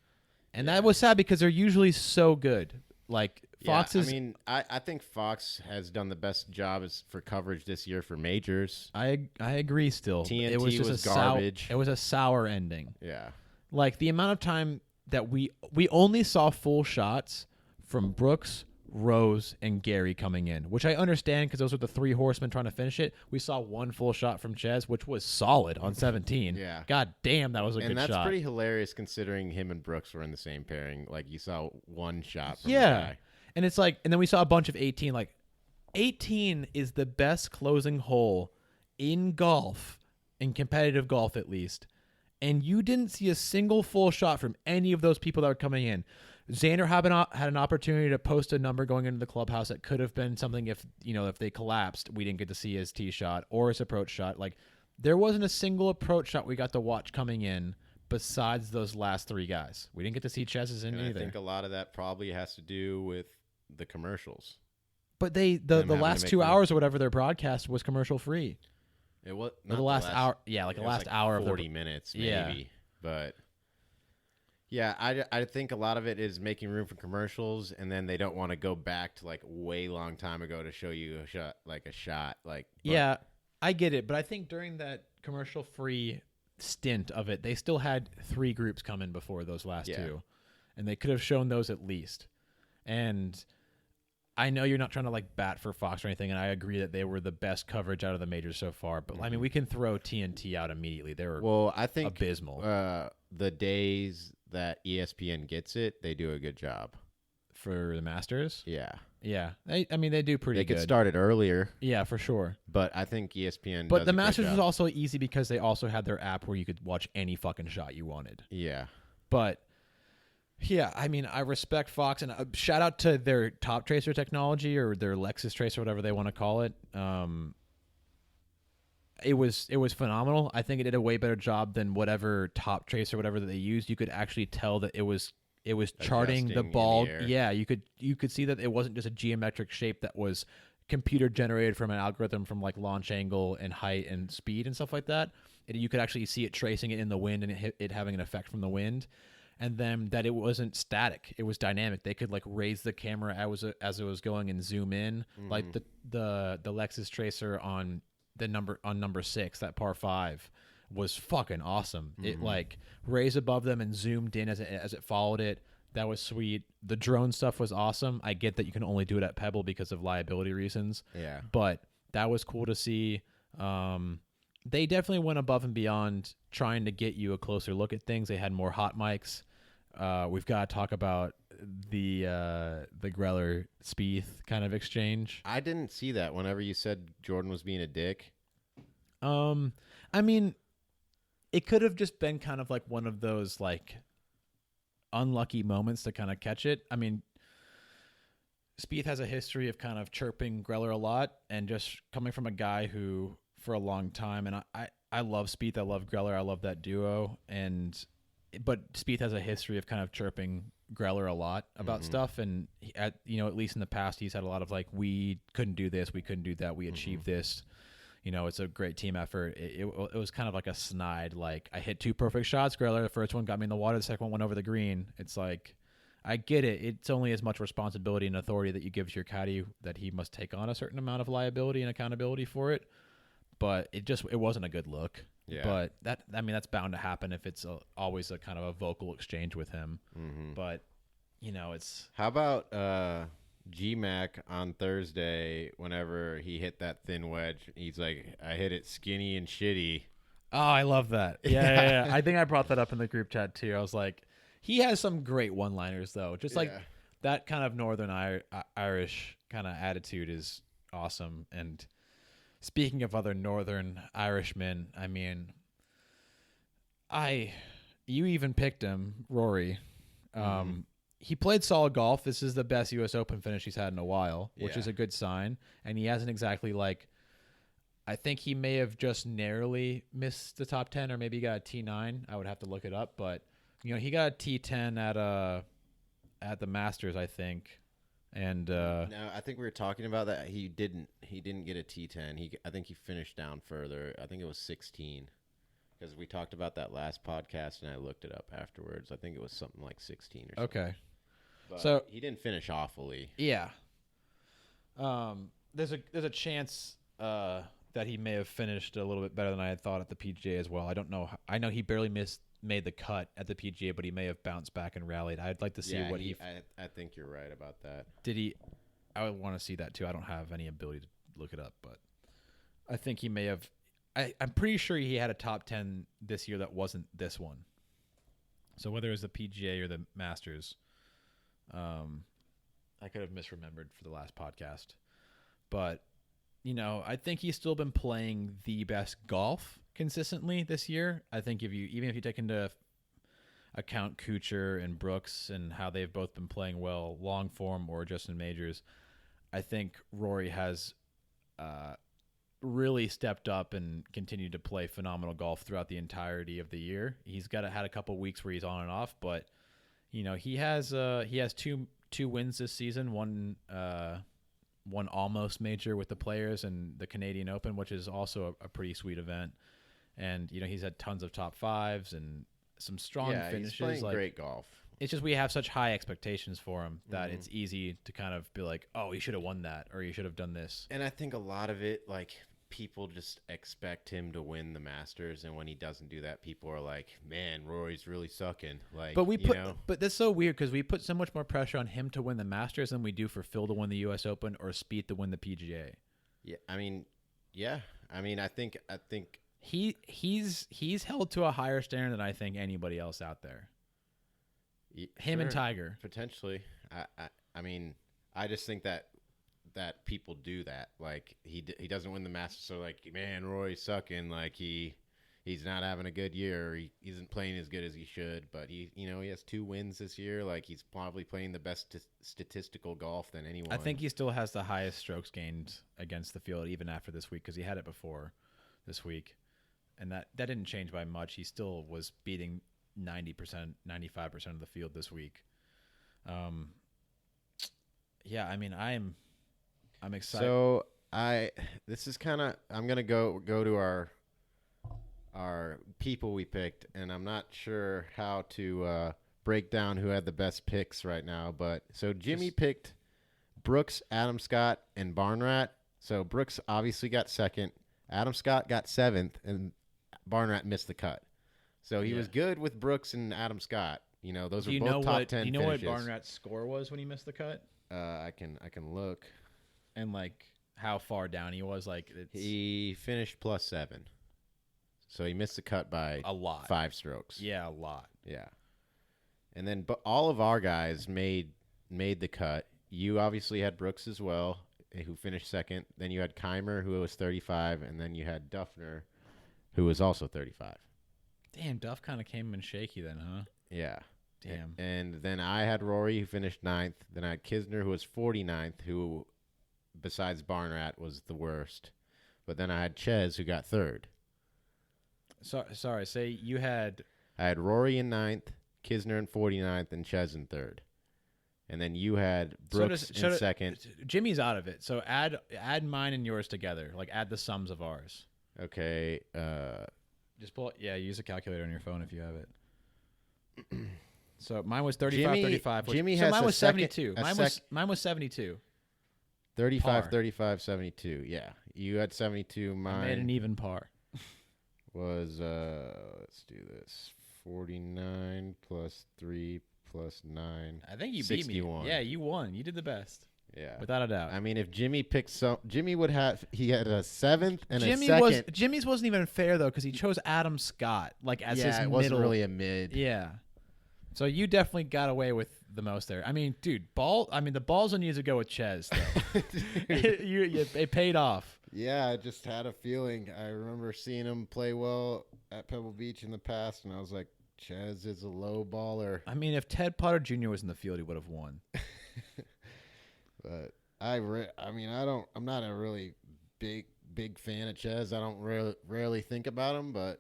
Speaker 2: and that was sad because they're usually so good. Like Fox is.
Speaker 1: I mean, I think Fox has done the best job for coverage this year for majors.
Speaker 2: I agree. Still,
Speaker 1: TNT
Speaker 2: it was just
Speaker 1: was
Speaker 2: a
Speaker 1: garbage.
Speaker 2: It was a sour ending.
Speaker 1: Yeah.
Speaker 2: Like the amount of time that we only saw full shots from Brooks, Rose, and Gary coming in, which I understand because those were the 3 horsemen trying to finish it. We saw 1 full shot from Ches, which was solid on 17.
Speaker 1: Yeah.
Speaker 2: God damn, that was a good shot.
Speaker 1: And that's pretty hilarious considering him and Brooks were in the same pairing. Like, you saw 1 shot from the guy.
Speaker 2: And it's like, and then we saw a bunch of 18. Like, 18 is the best closing hole in golf, in competitive golf at least. And you didn't see a single full shot from any of those people that were coming in. Xander had an opportunity to post a number going into the clubhouse that could have been something if they collapsed, we didn't get to see his tee shot or his approach shot. Like, there wasn't a single approach shot we got to watch coming in besides those last 3 guys. We didn't get to see Ches's in either.
Speaker 1: I think a lot of that probably has to do with the commercials.
Speaker 2: But the last 2 hours or whatever their broadcast was commercial free.
Speaker 1: It was
Speaker 2: not the last hour. Yeah, like the last hour of
Speaker 1: 40 minutes maybe.
Speaker 2: Yeah.
Speaker 1: But yeah, I think a lot of it is making room for commercials, and then they don't want to go back to like way long time ago to show you a shot. Yeah,
Speaker 2: I get it, but I think during that commercial free stint of it, they still had 3 groups come in before those last 2, and they could have shown those at least. And I know you're not trying to like bat for Fox or anything, and I agree that they were the best coverage out of the majors so far. But I mean, we can throw TNT out immediately. They were
Speaker 1: I think
Speaker 2: abysmal.
Speaker 1: The days that ESPN gets it, they do a good job
Speaker 2: for the Masters.
Speaker 1: Yeah.
Speaker 2: They do pretty good.
Speaker 1: They get started earlier.
Speaker 2: Yeah, for sure.
Speaker 1: But I think ESPN.
Speaker 2: But the Masters was also easy because they also had their app where you could watch any fucking shot you wanted.
Speaker 1: Yeah.
Speaker 2: But Yeah, I mean, I respect Fox, and shout out to their top tracer technology or their Lexus tracer, whatever they want to call it. It was phenomenal. I think it did a way better job than whatever top tracer, whatever that they used. You could actually tell that it was charting the
Speaker 1: Adjusting in
Speaker 2: ball.
Speaker 1: the air.
Speaker 2: Yeah, you could see that it wasn't just a geometric shape that was computer generated from an algorithm from like launch angle and height and speed and stuff like that. You could actually see it tracing it in the wind and it having an effect from the wind. And then that it wasn't static; it was dynamic. They could like raise the camera as it was going and zoom in, like the Lexus Tracer on number 6, that par 5 was fucking awesome. It like raised above them and zoomed in as it followed it. That was sweet. The drone stuff was awesome. I get that you can only do it at Pebble because of liability reasons.
Speaker 1: Yeah.
Speaker 2: But that was cool to see. They definitely went above and beyond trying to get you a closer look at things. They had more hot mics. We've got to talk about the Greller Spieth kind of exchange.
Speaker 1: I didn't see that whenever you said Jordan was being a dick.
Speaker 2: I mean, it could have just been kind of like one of those like unlucky moments to kind of catch it. I mean, Spieth has a history of kind of chirping Greller a lot, and just coming from a guy who for a long time, and I love Spieth, I love Greller, I love that duo, but Spieth has a history of kind of chirping Greller a lot about stuff, and at least in the past, he's had a lot of like, we couldn't do this, we couldn't do that, we achieved this. It's a great team effort. It was kind of like a snide, like, I hit 2 perfect shots, Greller. The first one got me in the water. The second one went over the green. It's like, I get it. It's only as much responsibility and authority that you give to your caddy that he must take on a certain amount of liability and accountability for it. But it wasn't a good look.
Speaker 1: Yeah.
Speaker 2: But that's bound to happen if it's always a kind of a vocal exchange with him. But, it's...
Speaker 1: How about G-Mac on Thursday, whenever he hit that thin wedge, he's like, I hit it skinny and shitty.
Speaker 2: Oh, I love that. Yeah. I think I brought that up in the group chat too. I was like, he has some great one-liners though. Just like that kind of Northern Irish kind of attitude is awesome. And speaking of other Northern Irishmen, I mean, you even picked him, Rory. He played solid golf. This is the best U.S. Open finish he's had in a while, which is a good sign. And he hasn't exactly I think he may have just narrowly missed the top 10, or maybe he got a T9. I would have to look it up, but he got a T10 at the Masters, I think. And
Speaker 1: no, I think we were talking about that. He didn't get a T10. I think he finished down further. I think it was 16. Because we talked about that last podcast, and I looked it up afterwards. I think it was something like 16 or something.
Speaker 2: Okay.
Speaker 1: But
Speaker 2: so
Speaker 1: he didn't finish awfully.
Speaker 2: Yeah. There's a chance that he may have finished a little bit better than I had thought at the PGA as well. I don't know. I know he barely made the cut at the PGA, but he may have bounced back and rallied. I'd like to see what
Speaker 1: I think you're right about that.
Speaker 2: Did he? I would want to see that too. I don't have any ability to look it up, but I think he may have. I'm pretty sure he had a top 10 this year that wasn't this one. So whether it was the PGA or the Masters, I could have misremembered for the last podcast. But, I think he's still been playing the best golf consistently this year. I think even if you take into account Kuchar and Brooks and how they've both been playing well, long form or just in majors, I think Rory has really stepped up and continued to play phenomenal golf throughout the entirety of the year. He's had a couple weeks where he's on and off, but he has two wins this season. One almost major with the Players and the Canadian Open, which is also a pretty sweet event. And he's had tons of top 5s and some strong finishes.
Speaker 1: He's playing great golf.
Speaker 2: It's just we have such high expectations for him that it's easy to kind of be like, oh, he should have won that, or he should have done this.
Speaker 1: And I think a lot of it, people just expect him to win the Masters, and when he doesn't do that, people are like, man, Rory's really sucking.
Speaker 2: But that's so weird because we put so much more pressure on him to win the Masters than we do for Phil to win the U.S. Open or Spieth to win the PGA.
Speaker 1: I think
Speaker 2: he's held to a higher standard than I think anybody else out there. Him and Tiger.
Speaker 1: Potentially. I just think that people do that. He doesn't win the Masters, so man, Rory's sucking. He he's not having a good year. He isn't playing as good as he should, but he has 2 wins this year. Like, he's probably playing the best statistical golf than anyone.
Speaker 2: I think he still has the highest strokes gained against the field even after this week because he had it before this week. And that didn't change by much. He still was beating 90%, 95% of the field this week. Yeah, I mean, I'm excited.
Speaker 1: So this is kind of, I'm gonna go to our people we picked, and I'm not sure how to break down who had the best picks right now. But so Jimmy picked Brooks, Adam Scott, and Barnrat. So Brooks obviously got second. Adam Scott got 7th, and Barnrat missed the cut. So he was good with Brooks and Adam Scott. Those were both top 10
Speaker 2: Do you know
Speaker 1: finishes.
Speaker 2: what Barnrat's score was when he missed the cut?
Speaker 1: I can look.
Speaker 2: And like how far down he was? Like
Speaker 1: he finished +7, so he missed the cut by
Speaker 2: a lot,
Speaker 1: 5 strokes.
Speaker 2: Yeah, a lot.
Speaker 1: Yeah, and then but all of our guys made the cut. You obviously had Brooks as well, who finished second. Then you had Keimer, who was 35, and then you had Duffner, who was also 35.
Speaker 2: Damn, Duff kind of came in shaky then, huh?
Speaker 1: Yeah.
Speaker 2: Damn.
Speaker 1: And then I had Rory, who finished 9th. Then I had Kisner, who was 49th, who, besides Barnrat, was the worst. But then I had Ches, who got 3rd.
Speaker 2: Sorry, say you had...
Speaker 1: I had Rory in 9th, Kisner in 49th, and Ches in 3rd. And then you had Brooks in 2nd.
Speaker 2: Jimmy's out of it, so add mine and yours together. Like, add the sums of ours.
Speaker 1: Okay.
Speaker 2: Just pull it. Yeah, use a calculator on your phone if you have it. So mine was 35.
Speaker 1: Jimmy
Speaker 2: so
Speaker 1: has
Speaker 2: mine was
Speaker 1: second,
Speaker 2: 72. Mine was 72.
Speaker 1: 35,
Speaker 2: Par.
Speaker 1: 35, 72. Yeah. You had 72. Mine
Speaker 2: I made an even par.
Speaker 1: Was, let's do this. 49 plus 3 plus 9.
Speaker 2: I think you
Speaker 1: 61.
Speaker 2: beat me. Yeah, you won. You did the best.
Speaker 1: Yeah.
Speaker 2: Without a doubt.
Speaker 1: I mean, if Jimmy picked Jimmy would have, he had a 7th and a 2nd.
Speaker 2: Jimmy's wasn't even fair, though, because he chose Adam Scott, like, as his
Speaker 1: it
Speaker 2: middle.
Speaker 1: wasn't really a mid.
Speaker 2: Yeah. So you definitely got away with the most there. I mean, dude, the balls on you to go with Ches, though. It paid off.
Speaker 1: Yeah, I just had a feeling. I remember seeing him play well at Pebble Beach in the past, and I was like, Ches is a low baller.
Speaker 2: I mean, if Ted Potter Jr. was in the field, he would have won.
Speaker 1: But I'm not a really big fan of Ches. I don't rarely think about him, but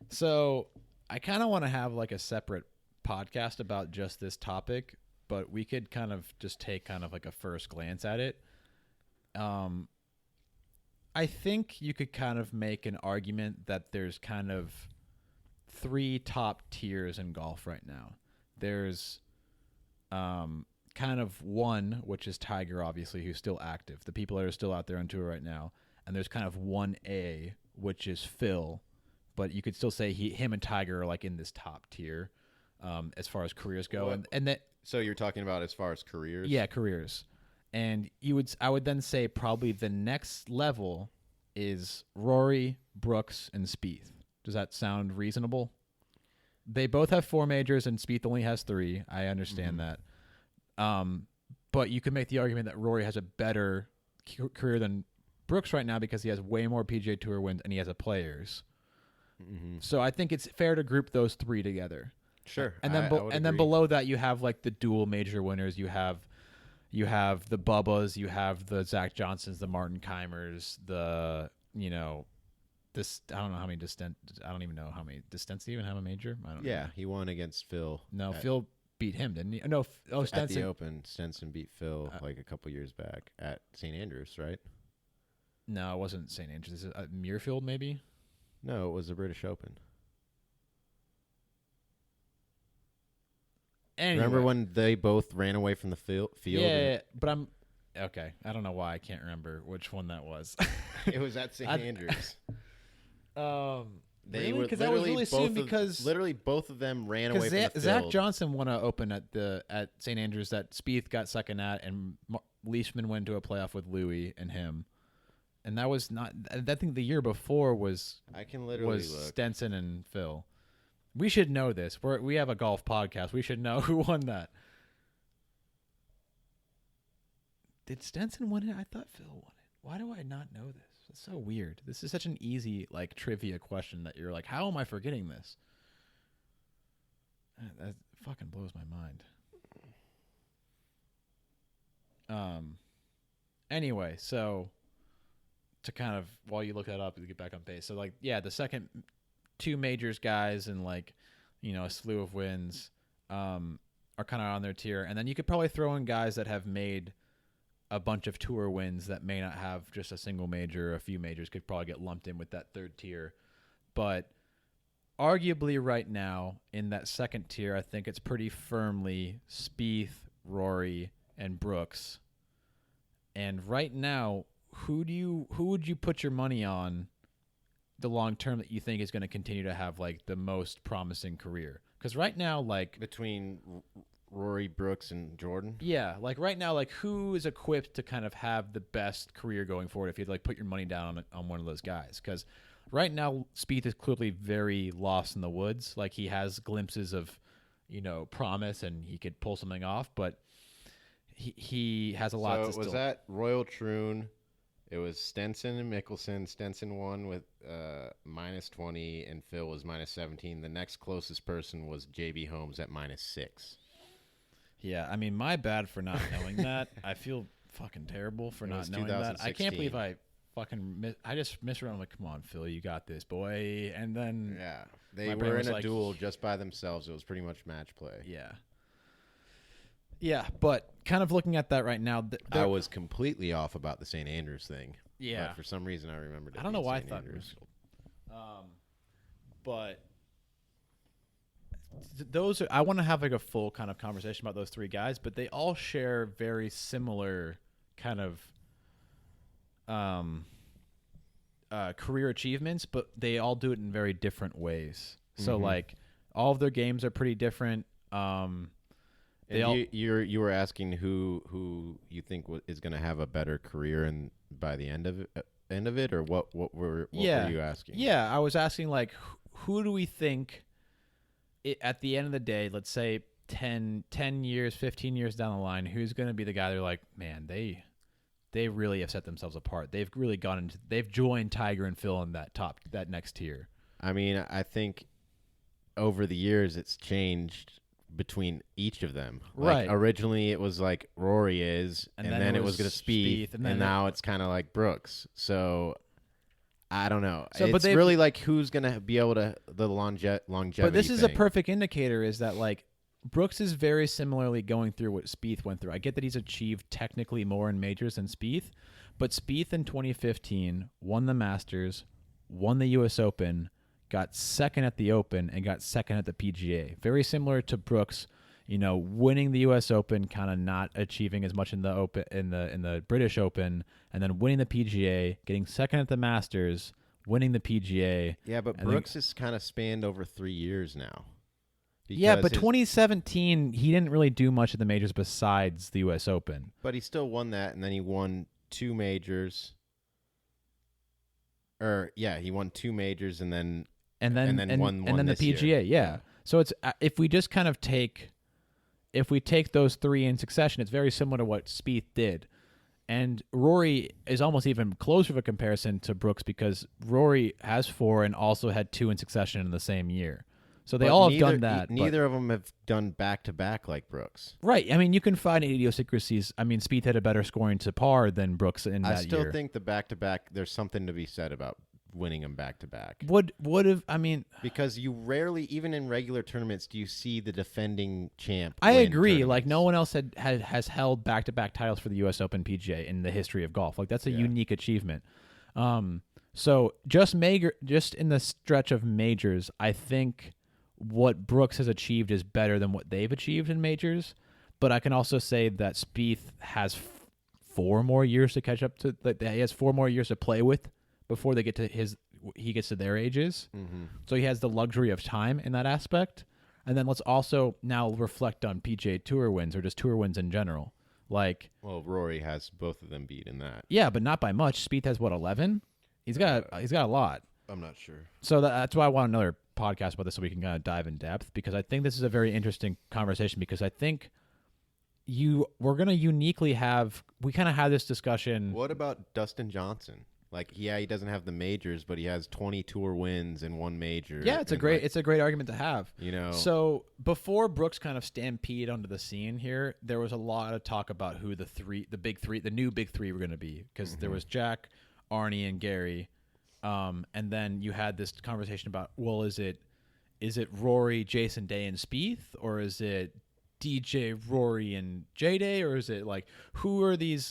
Speaker 2: So I kind of want to have like a separate podcast about just this topic, but we could kind of just take kind of like a first glance at it. I think you could kind of make an argument that there's kind of 3 top tiers in golf right now. There's kind of 1, which is Tiger, obviously, who's still active. The people that are still out there on tour right now. And there's kind of 1A, which is Phil. But you could still say him and Tiger are like in this top tier as far as careers go.
Speaker 1: So you're talking about as far as careers?
Speaker 2: Yeah, careers. And I would then say probably the next level is Rory, Brooks, and Spieth. Does that sound reasonable? They both have 4 majors, and Spieth only has 3. I understand that. But you could make the argument that Rory has a better career than Brooks right now because he has way more PGA Tour wins and he has a Players. Mm-hmm. So I think it's fair to group those 3 together.
Speaker 1: Sure.
Speaker 2: And then below that you have like the dual major winners. You have the Bubbas, you have the Zach Johnsons, the Martin Keimers, this I don't know how many I don't even know how many. Does Stenson even have a major? I don't know.
Speaker 1: Yeah, he won against Phil.
Speaker 2: No, Phil beat him, didn't he? No, Stenson.
Speaker 1: At the Open, Stenson beat Phil like a couple years back at St. Andrews, right?
Speaker 2: No, it wasn't St. Andrews. Is it Muirfield, maybe?
Speaker 1: No, it was the British Open.
Speaker 2: Anyway.
Speaker 1: Remember when they both ran away from the field?
Speaker 2: Yeah, but I'm okay. I don't know why I can't remember which one that was.
Speaker 1: It was at St. Andrews.
Speaker 2: They were because that was really soon because
Speaker 1: literally both of them ran away from the field.
Speaker 2: Zach Johnson won an Open at St. Andrews that Spieth got second at, and Leishman went to a playoff with Louis and him, and that was not. I think the year before was look. Stenson and Phil. We should know this. We have a golf podcast. We should know who won that. Did Stenson win it? I thought Phil won it. Why do I not know this? It's so weird. This is such an easy like trivia question that you're like, how am I forgetting this? That fucking blows my mind. Anyway, so to kind of while you look that up, you get back on pace. So like, yeah, the second two majors guys and like, you know, a slew of wins are kind of on their tier, and then you could probably throw in guys that have made a bunch of tour wins that may not have just a single major or a few majors could probably get lumped in with that third tier. But arguably right now in that second tier, I think it's pretty firmly Spieth, Rory, and Brooks. And right now, who would you put your money on the long term that you think is going to continue to have like the most promising career? Because right now, like
Speaker 1: between Rory, Brooks, and Jordan.
Speaker 2: Yeah, like right now, like who is equipped to kind of have the best career going forward if you'd like put your money down on one of those guys? Because right now, Spieth is clearly very lost in the woods. Like he has glimpses of, you know, promise and he could pull something off, but he has a lot to still.
Speaker 1: So was that Royal Troon? It was Stenson and Mickelson. Stenson won with -20, and Phil was -17. The next closest person was JB Holmes at -6.
Speaker 2: Yeah, I mean, my bad for not knowing that. I feel fucking terrible for not knowing that. I can't believe I just missed around. I'm like, come on, Phil, you got this, boy. And then
Speaker 1: yeah, they were in a duel just by themselves. It was pretty much match play.
Speaker 2: Yeah. Yeah, but kind of looking at that right now,
Speaker 1: I was completely off about the St. Andrews thing.
Speaker 2: Yeah,
Speaker 1: but for some reason I remembered.
Speaker 2: I don't know why I thought Andrews. But those are, I want to have like a full kind of conversation about those three guys, but they all share very similar kind of career achievements, but they all do it in very different ways. So like all of their games are pretty different.
Speaker 1: You were asking who you think is going to have a better career and by the end of it, or what were you asking?
Speaker 2: Yeah, I was asking like who do we think at the end of the day, let's say 10 years, 15 years down the line, who's going to be the guy they're like, man, they really have set themselves apart. They've really they've joined Tiger and Phil in that next tier.
Speaker 1: I mean, I think over the years it's changed between each of them.
Speaker 2: Right.
Speaker 1: Like originally it was like Rory is, and then it was going to Spieth, and now it's kind of like Brooks. So I don't know. So, it's really like who's going to be able to the longevity.
Speaker 2: But this is a perfect indicator is that like Brooks is very similarly going through what Spieth went through. I get that he's achieved technically more in majors than Spieth, but Spieth in 2015 won the Masters, won the U.S. Open, got second at the Open, and got second at the PGA. Very similar to Brooks, you know, winning the U.S. Open, kind of not achieving as much in the Open in the British Open, and then winning the PGA, getting second at the Masters, winning the PGA.
Speaker 1: Yeah, but Brooks has kind of spanned over 3 years now.
Speaker 2: Yeah, but 2017 he didn't really do much at the majors besides the U.S. Open.
Speaker 1: But he still won that, and then he won 2 majors. He won 2 majors, and then won
Speaker 2: the PGA.
Speaker 1: Year.
Speaker 2: Yeah. So it's if we just kind of take those 3 in succession, it's very similar to what Spieth did. And Rory is almost even closer of a comparison to Brooks because Rory has 4 and also had 2 in succession in the same year. So they all have done that.
Speaker 1: Neither of them have done back-to-back like Brooks.
Speaker 2: Right. I mean, you can find idiosyncrasies. I mean, Spieth had a better scoring to par than Brooks in that year.
Speaker 1: I still think the back-to-back, there's something to be said about winning them back-to-back.
Speaker 2: Would have, I mean...
Speaker 1: Because you rarely, even in regular tournaments, do you see the defending champ
Speaker 2: I agree.
Speaker 1: Tournaments.
Speaker 2: Like, no one else has held back-to-back titles for the U.S. Open PGA in the history of golf. Like, that's a unique achievement. So just in the stretch of majors, I think what Brooks has achieved is better than what they've achieved in majors. But I can also say that Spieth has 4 more years to catch up to. Like, he has 4 more years to play with before he gets to their ages. Mm-hmm. So he has the luxury of time in that aspect. And then let's also now reflect on PGA Tour wins or just tour wins in general. Like,
Speaker 1: well, Rory has both of them beat in that.
Speaker 2: Yeah, but not by much. Spieth has 11. He's got a lot.
Speaker 1: I'm not sure.
Speaker 2: So that's why I want another podcast about this so we can kind of dive in depth, because I think this is a very interesting conversation, because I think we're going to uniquely we kind of had this discussion.
Speaker 1: What about Dustin Johnson? Like, yeah, he doesn't have the majors, but he has 20 tour wins and 1 major.
Speaker 2: Yeah, it's a great argument to have.
Speaker 1: You know,
Speaker 2: so before Brooks kind of stampede onto the scene here, there was a lot of talk about who the new big three were going to be, because there was Jack, Arnie, and Gary, and then you had this conversation about, well, is it Rory, Jason Day, and Spieth, or is it DJ, Rory, and J-Day, or is it like who are these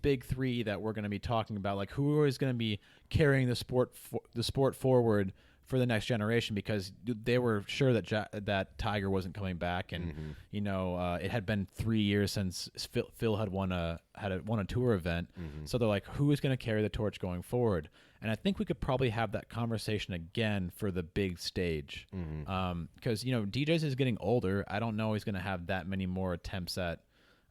Speaker 2: big three that we're going to be talking about? Like, who is going to be carrying the sport forward for the next generation? Because they were sure that Tiger wasn't coming back, and it had been 3 years since Phil had won a tour event. So they're like, who is going to carry the torch going forward? And I think we could probably have that conversation again for the big stage. Because, DJ's is getting older. I don't know he's going to have that many more attempts at...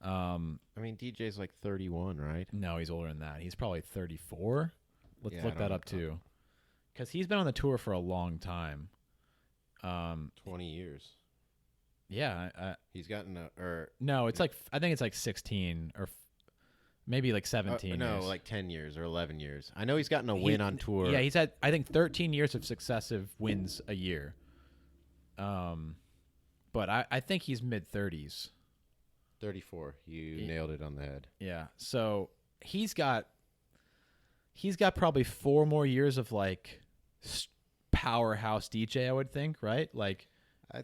Speaker 2: I
Speaker 1: mean, DJ's like 31, right?
Speaker 2: No, he's older than that. He's probably 34. Let's look that up, too. Because he's been on the tour for a long time.
Speaker 1: 20 years.
Speaker 2: Yeah.
Speaker 1: He's gotten
Speaker 2: No, it's like... I think it's like 16 or... Maybe like 17
Speaker 1: no,
Speaker 2: years.
Speaker 1: like 10 years or 11 years. I know he's gotten a win on tour.
Speaker 2: Yeah, he's had, I think, 13 years of successive wins a year. But I think he's mid-30s.
Speaker 1: 34. You nailed it on the head.
Speaker 2: Yeah. So he's got probably 4 more years of, like, powerhouse DJ, I would think, right? Like,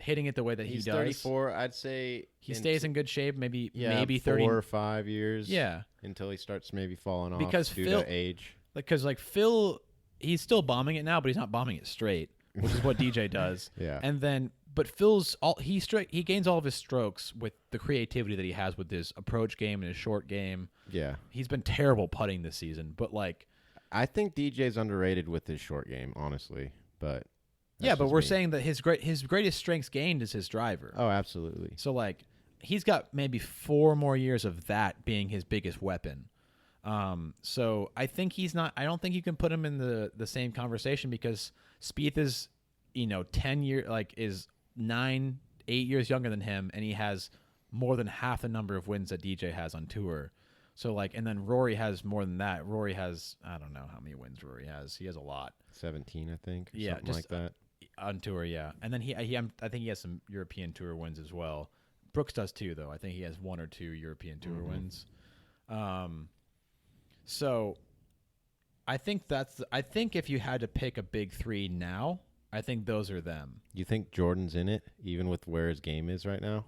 Speaker 2: hitting it the way that he does.
Speaker 1: He's 34. I'd say
Speaker 2: he stays in good shape. Maybe
Speaker 1: 30, 4 or 5 years.
Speaker 2: Yeah,
Speaker 1: until he starts maybe falling off
Speaker 2: because
Speaker 1: due
Speaker 2: Phil,
Speaker 1: to age.
Speaker 2: Because like Phil, he's still bombing it now, but he's not bombing it straight, which is what DJ does.
Speaker 1: Yeah,
Speaker 2: and then but he gains all of his strokes with the creativity that he has with his approach game and his short game.
Speaker 1: Yeah,
Speaker 2: he's been terrible putting this season, but like
Speaker 1: I think DJ's underrated with his short game, honestly, but.
Speaker 2: Yeah, but we're saying that his greatest strengths gained is his driver.
Speaker 1: Oh, absolutely.
Speaker 2: So, like, he's got maybe 4 more years of that being his biggest weapon. So I think he's not. I don't think you can put him in the same conversation, because Spieth is, 10 years, like, is 8 years younger than him, and he has more than half the number of wins that DJ has on tour. So, like, and then Rory has more than that. Rory has, I don't know how many wins Rory has. He has a lot.
Speaker 1: 17, I think. Or
Speaker 2: yeah,
Speaker 1: something
Speaker 2: just
Speaker 1: like that.
Speaker 2: On tour, yeah. And then I think he has some European Tour wins as well. Brooks does too, though. I think he has 1 or 2 European Tour wins. So I think if you had to pick a big 3 now, I think those are them.
Speaker 1: You think Jordan's in it, even with where his game is right now?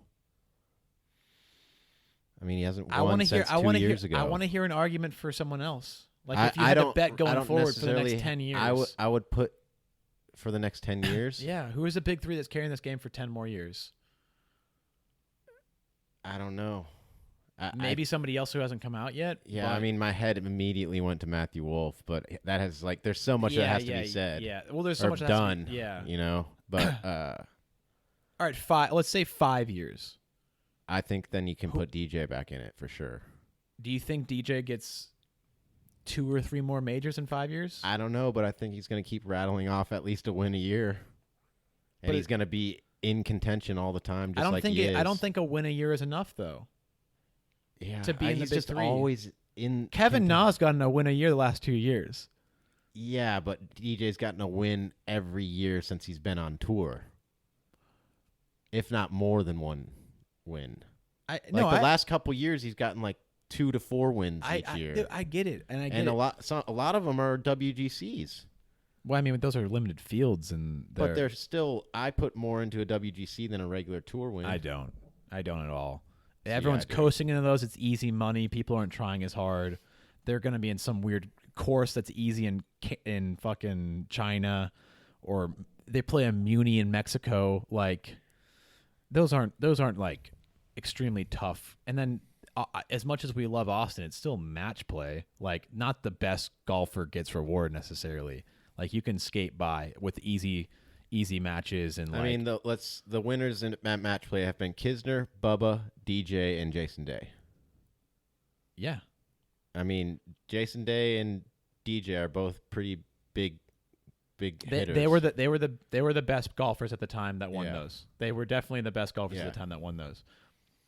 Speaker 1: I mean, he hasn't won since 2 years ago.
Speaker 2: I want to hear an argument for someone else. Like, if you had to bet going forward for the next 10 years.
Speaker 1: I would put for the next 10 years.
Speaker 2: Yeah, who is the big 3 that's carrying this game for 10 more years?
Speaker 1: I don't know.
Speaker 2: Maybe somebody else who hasn't come out yet.
Speaker 1: Yeah, I mean, my head immediately went to Matthew Wolff, but that has there's so much that has to be said.
Speaker 2: Yeah, well, there's so much that
Speaker 1: done.
Speaker 2: Has to be, yeah,
Speaker 1: but
Speaker 2: all right, let's say 5 years.
Speaker 1: I think then you can put DJ back in it for sure.
Speaker 2: Do you think DJ gets 2 or 3 more majors in 5 years?
Speaker 1: I don't know, but I think he's going to keep rattling off at least a win a year, and he's going to be in contention all the time. Just
Speaker 2: I don't think a win a year is enough, though.
Speaker 1: Yeah,
Speaker 2: to be in the big 3.
Speaker 1: Always in.
Speaker 2: Kevin Na's gotten a win a year the last 2 years.
Speaker 1: Yeah, but DJ's gotten a win every year since he's been on tour, if not more than 1 win. The last couple years, he's gotten like 2 to 4 wins each year.
Speaker 2: I get it,
Speaker 1: and a lot of them are WGCs.
Speaker 2: Well, I mean, those are limited fields,
Speaker 1: but they're still. I put more into a WGC than a regular tour win.
Speaker 2: I don't at all. Everyone's coasting into those. It's easy money. People aren't trying as hard. They're going to be in some weird course that's easy in fucking China, or they play a Muni in Mexico. Like, those aren't like extremely tough. And then as much as we love Austin, it's still match play. Like, not the best golfer gets reward necessarily. Like, you can skate by with easy matches, and
Speaker 1: I mean, the winners in match play have been Kisner, Bubba, DJ, and Jason Day.
Speaker 2: Yeah,
Speaker 1: I mean, Jason Day and DJ are both pretty big hitters.
Speaker 2: They were the best golfers at the time that won those. They were definitely the best golfers at the time that won those.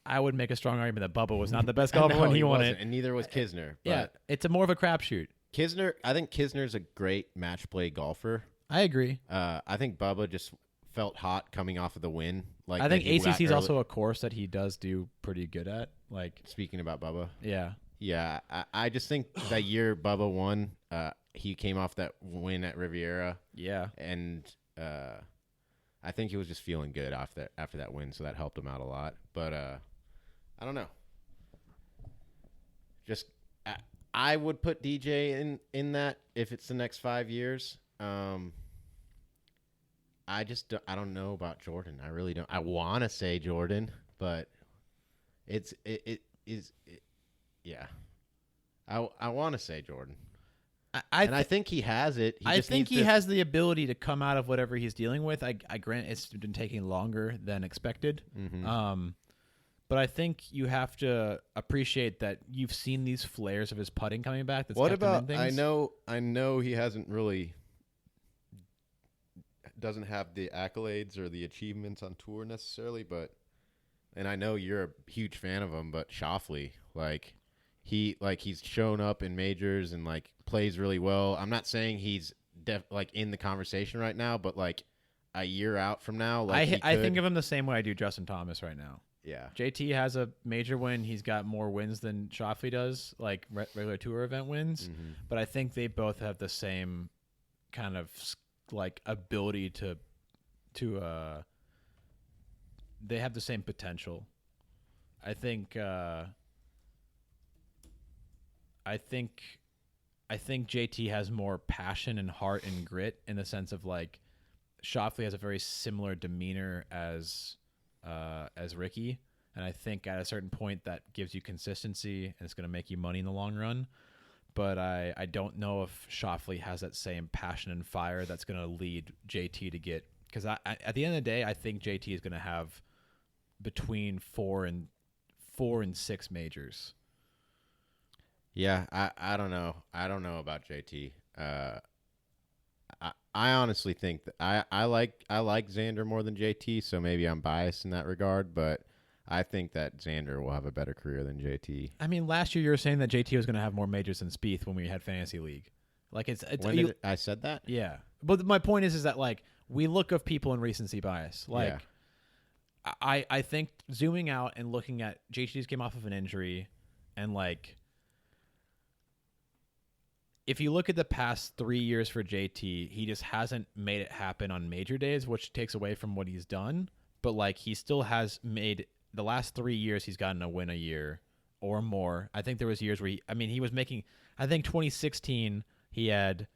Speaker 2: I would make a strong argument that Bubba was not the best golfer when he won it,
Speaker 1: and neither was Kisner.
Speaker 2: Yeah, it's more of a crapshoot.
Speaker 1: Kisner. I think Kisner's a great match play golfer.
Speaker 2: I agree.
Speaker 1: I think Bubba just felt hot coming off of the win. Like
Speaker 2: I think
Speaker 1: that he got
Speaker 2: ACC is
Speaker 1: early-
Speaker 2: also a course that he does do pretty good at. Like,
Speaker 1: Speaking about Bubba,
Speaker 2: yeah.
Speaker 1: yeah, I just think that year Bubba won. He came off that win at Riviera,
Speaker 2: Yeah.
Speaker 1: and I think he was just feeling good after that win, so that helped him out a lot. But I don't know. Just I would put DJ in that if it's the next 5 years. I don't know about Jordan. I really don't. I want to say Jordan, but it is yeah. I want to say Jordan. I think he has it.
Speaker 2: I think he has the ability to come out of whatever he's dealing with. I grant it's been taking longer than expected.
Speaker 1: Mm-hmm.
Speaker 2: But I think you have to appreciate that you've seen these flares of his putting coming back. That's
Speaker 1: What
Speaker 2: kept him in
Speaker 1: about?
Speaker 2: things.
Speaker 1: I know he hasn't really doesn't have the accolades or the achievements on tour necessarily, and I know you're a huge fan of him, but Schauffele, he's shown up in majors and like plays really well. I'm not saying he's in the conversation right now, but like a year out from now,
Speaker 2: I think of him the same way I do Justin Thomas right now.
Speaker 1: Yeah.
Speaker 2: JT has a major win. He's got more wins than Schauffele does, like regular tour event wins.
Speaker 1: Mm-hmm.
Speaker 2: But I think they both have the same kind of like ability to they have the same potential. I think JT has more passion and heart and grit in the sense of like Schauffele has a very similar demeanor as Ricky, and I think at a certain point that gives you consistency and it's going to make you money in the long run. But I don't know if Schauffele has that same passion and fire that's going to lead JT to get, because at the end of the day, I think JT is going to have between four and 6 majors.
Speaker 1: Yeah, I don't know. I don't know about JT. I honestly think that I like Xander more than JT, so maybe I'm biased in that regard, but I think that Xander will have a better career than JT.
Speaker 2: I mean, last year you were saying that JT was going to have more majors than Spieth when we had Fantasy League. Like
Speaker 1: I said that?
Speaker 2: Yeah. But my point is that like we look of people in recency bias. Like I think zooming out and looking at JT's came off of an injury, and like if you look at the past 3 years for JT, he just hasn't made it happen on major days, which takes away from what he's done. But like he still has made the last 3 years he's gotten a win a year or more. I think there was years where he was making. I think 2016 he had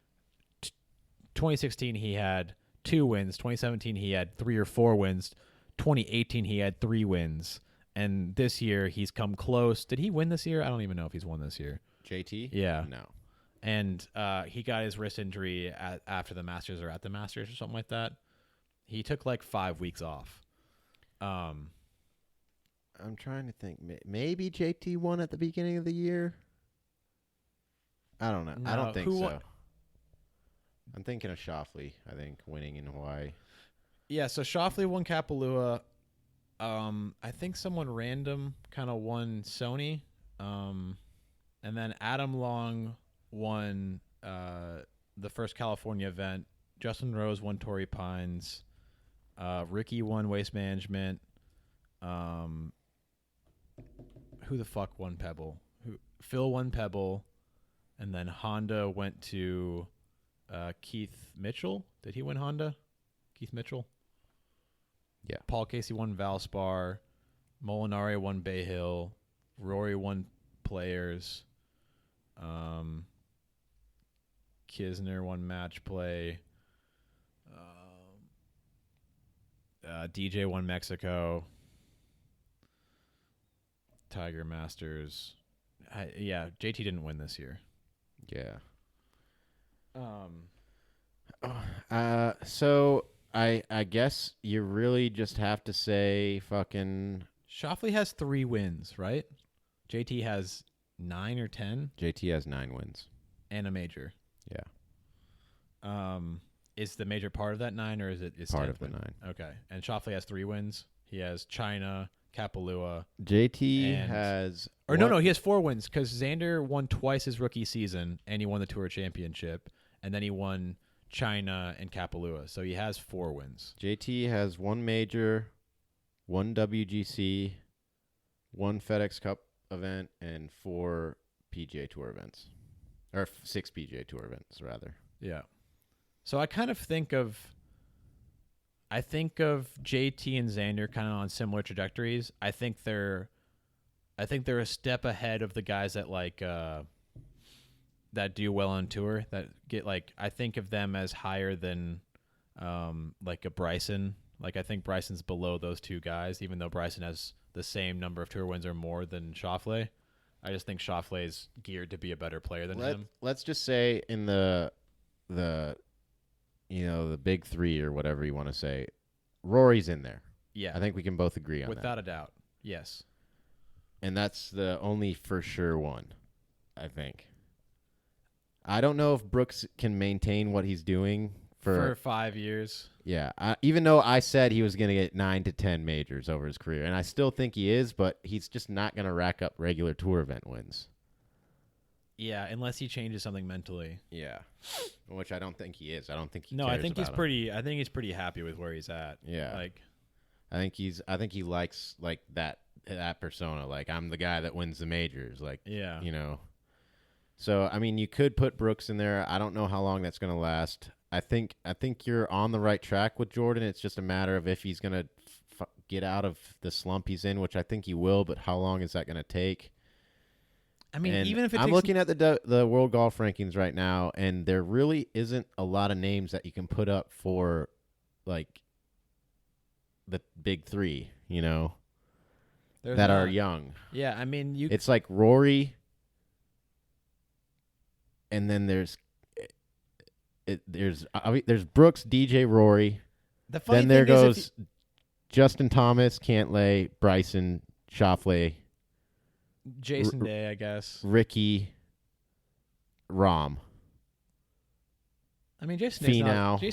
Speaker 2: 2 wins. 2017 he had 3 or 4 wins. 2018 he had 3 wins, and this year he's come close. Did he win this year? I don't even know if he's won this year.
Speaker 1: JT?
Speaker 2: Yeah.
Speaker 1: No.
Speaker 2: And he got his wrist injury after the Masters or at the Masters or something like that. He took like 5 weeks off.
Speaker 1: I'm trying to think. Maybe JT won at the beginning of the year. I don't know. I don't think so.
Speaker 2: Won?
Speaker 1: I'm thinking of Schauffele, I think, winning in Hawaii.
Speaker 2: Yeah, so Schauffele won Kapalua. I think someone random kind of won Sony. And then Adam Long won the first California event. Justin Rose won Torrey Pines. Ricky won Waste Management. Who the fuck won Pebble? Phil won Pebble. And then Honda went to Keith Mitchell. Did he win Honda? Keith Mitchell?
Speaker 1: Yeah.
Speaker 2: Paul Casey won Valspar. Molinari won Bay Hill. Rory won Players. Kisner won Match Play. DJ won Mexico. Tiger Masters. JT didn't win this year.
Speaker 1: Yeah. So I guess you really just have to say fucking
Speaker 2: Schauffele has 3 wins, right? JT has 9 or 10.
Speaker 1: JT has 9 wins
Speaker 2: And a major.
Speaker 1: Yeah.
Speaker 2: Is the major part of that 9, or is
Speaker 1: part
Speaker 2: 10th
Speaker 1: of the
Speaker 2: win?
Speaker 1: 9?
Speaker 2: Okay. And Schauffele has 3 wins. He has China, Kapalua.
Speaker 1: JT
Speaker 2: And-
Speaker 1: has
Speaker 2: Or no, he has 4 wins because Xander won twice his rookie season, and he won the Tour Championship, and then he won China and Kapalua. So he has 4 wins.
Speaker 1: JT has 1 major, 1 WGC, 1 FedEx Cup event, and 4 PGA Tour events, or 6 PGA Tour events rather.
Speaker 2: Yeah. So I kind of think of JT and Xander kind of on similar trajectories. I think they're a step ahead of the guys that that do well on tour, that get I think of them as higher than a Bryson. I think Bryson's below those 2 guys, even though Bryson has the same number of tour wins or more than Schauffele. I just think Schauffele's geared to be a better player than him.
Speaker 1: Let's just say in the big 3 or whatever you want to say, Rory's in there.
Speaker 2: Yeah.
Speaker 1: I think we can both agree on that.
Speaker 2: Without a doubt. Yes.
Speaker 1: And that's the only for sure one, I think. I don't know if Brooks can maintain what he's doing for
Speaker 2: 5 years.
Speaker 1: Yeah, even though I said he was going to get 9 to 10 majors over his career, and I still think he is, but he's just not going to rack up regular tour event wins.
Speaker 2: Yeah, unless he changes something mentally.
Speaker 1: Yeah, which I don't think he is. I don't think he.
Speaker 2: No,
Speaker 1: cares
Speaker 2: I think
Speaker 1: about
Speaker 2: he's
Speaker 1: him.
Speaker 2: I think he's pretty happy with where he's at.
Speaker 1: Yeah, I think he likes that persona. I'm the guy that wins the majors.
Speaker 2: Yeah,
Speaker 1: So I mean, you could put Brooks in there. I don't know how long that's going to last. I think you're on the right track with Jordan. It's just a matter of if he's going to get out of the slump he's in, which I think he will. But how long is that going to take?
Speaker 2: I mean, even if
Speaker 1: I'm looking at the world golf rankings right now, and there really isn't a lot of names that you can put up for the big 3. That are young.
Speaker 2: Yeah, I mean,
Speaker 1: it's like Rory, and then there's Brooks, DJ, Rory. Then there goes Justin Thomas, Cantlay, Bryson, Schauffele,
Speaker 2: Jason Day, I guess.
Speaker 1: Ricky, Rahm.
Speaker 2: I mean, Jason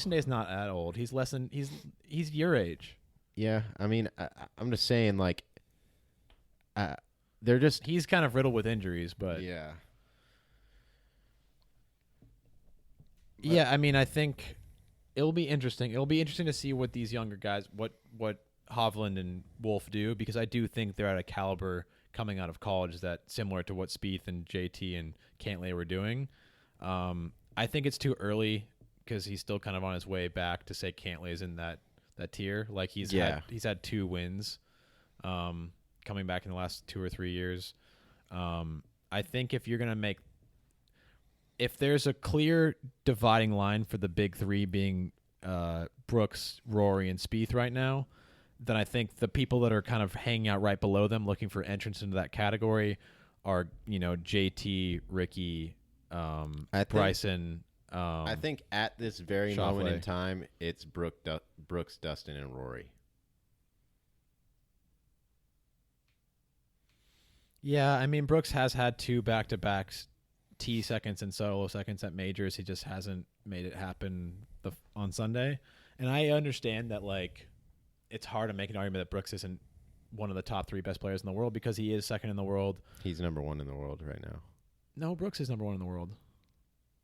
Speaker 2: Day's not that old. He's less than he's your age.
Speaker 1: Yeah, I mean, I'm just saying, they're just
Speaker 2: he's kind of riddled with injuries, but
Speaker 1: yeah.
Speaker 2: Yeah, I mean, I think it'll be interesting. It'll be interesting to see what these younger guys, what Hovland and Wolf do, because I do think they're at a caliber coming out of college that's similar to what Spieth and JT and Cantlay were doing. I think it's too early because he's still kind of on his way back to say Cantlay's in that tier. He's had 2 wins coming back in the last 2 or 3 years. I think if there's a clear dividing line for the big 3 being Brooks, Rory, and Spieth right now, then I think the people that are kind of hanging out right below them looking for entrance into that category are, JT, Ricky, Bryson.
Speaker 1: I think at this very moment in time, it's Brooks, Dustin, and Rory.
Speaker 2: Yeah, I mean, Brooks has had 2 back-to-backs, T seconds and solo seconds at majors. He just hasn't made it happen on Sunday. And I understand that, it's hard to make an argument that Brooks isn't one of the top 3 best players in the world because he is second in the world.
Speaker 1: He's number 1 in the world right now.
Speaker 2: No, Brooks is number 1 in the world.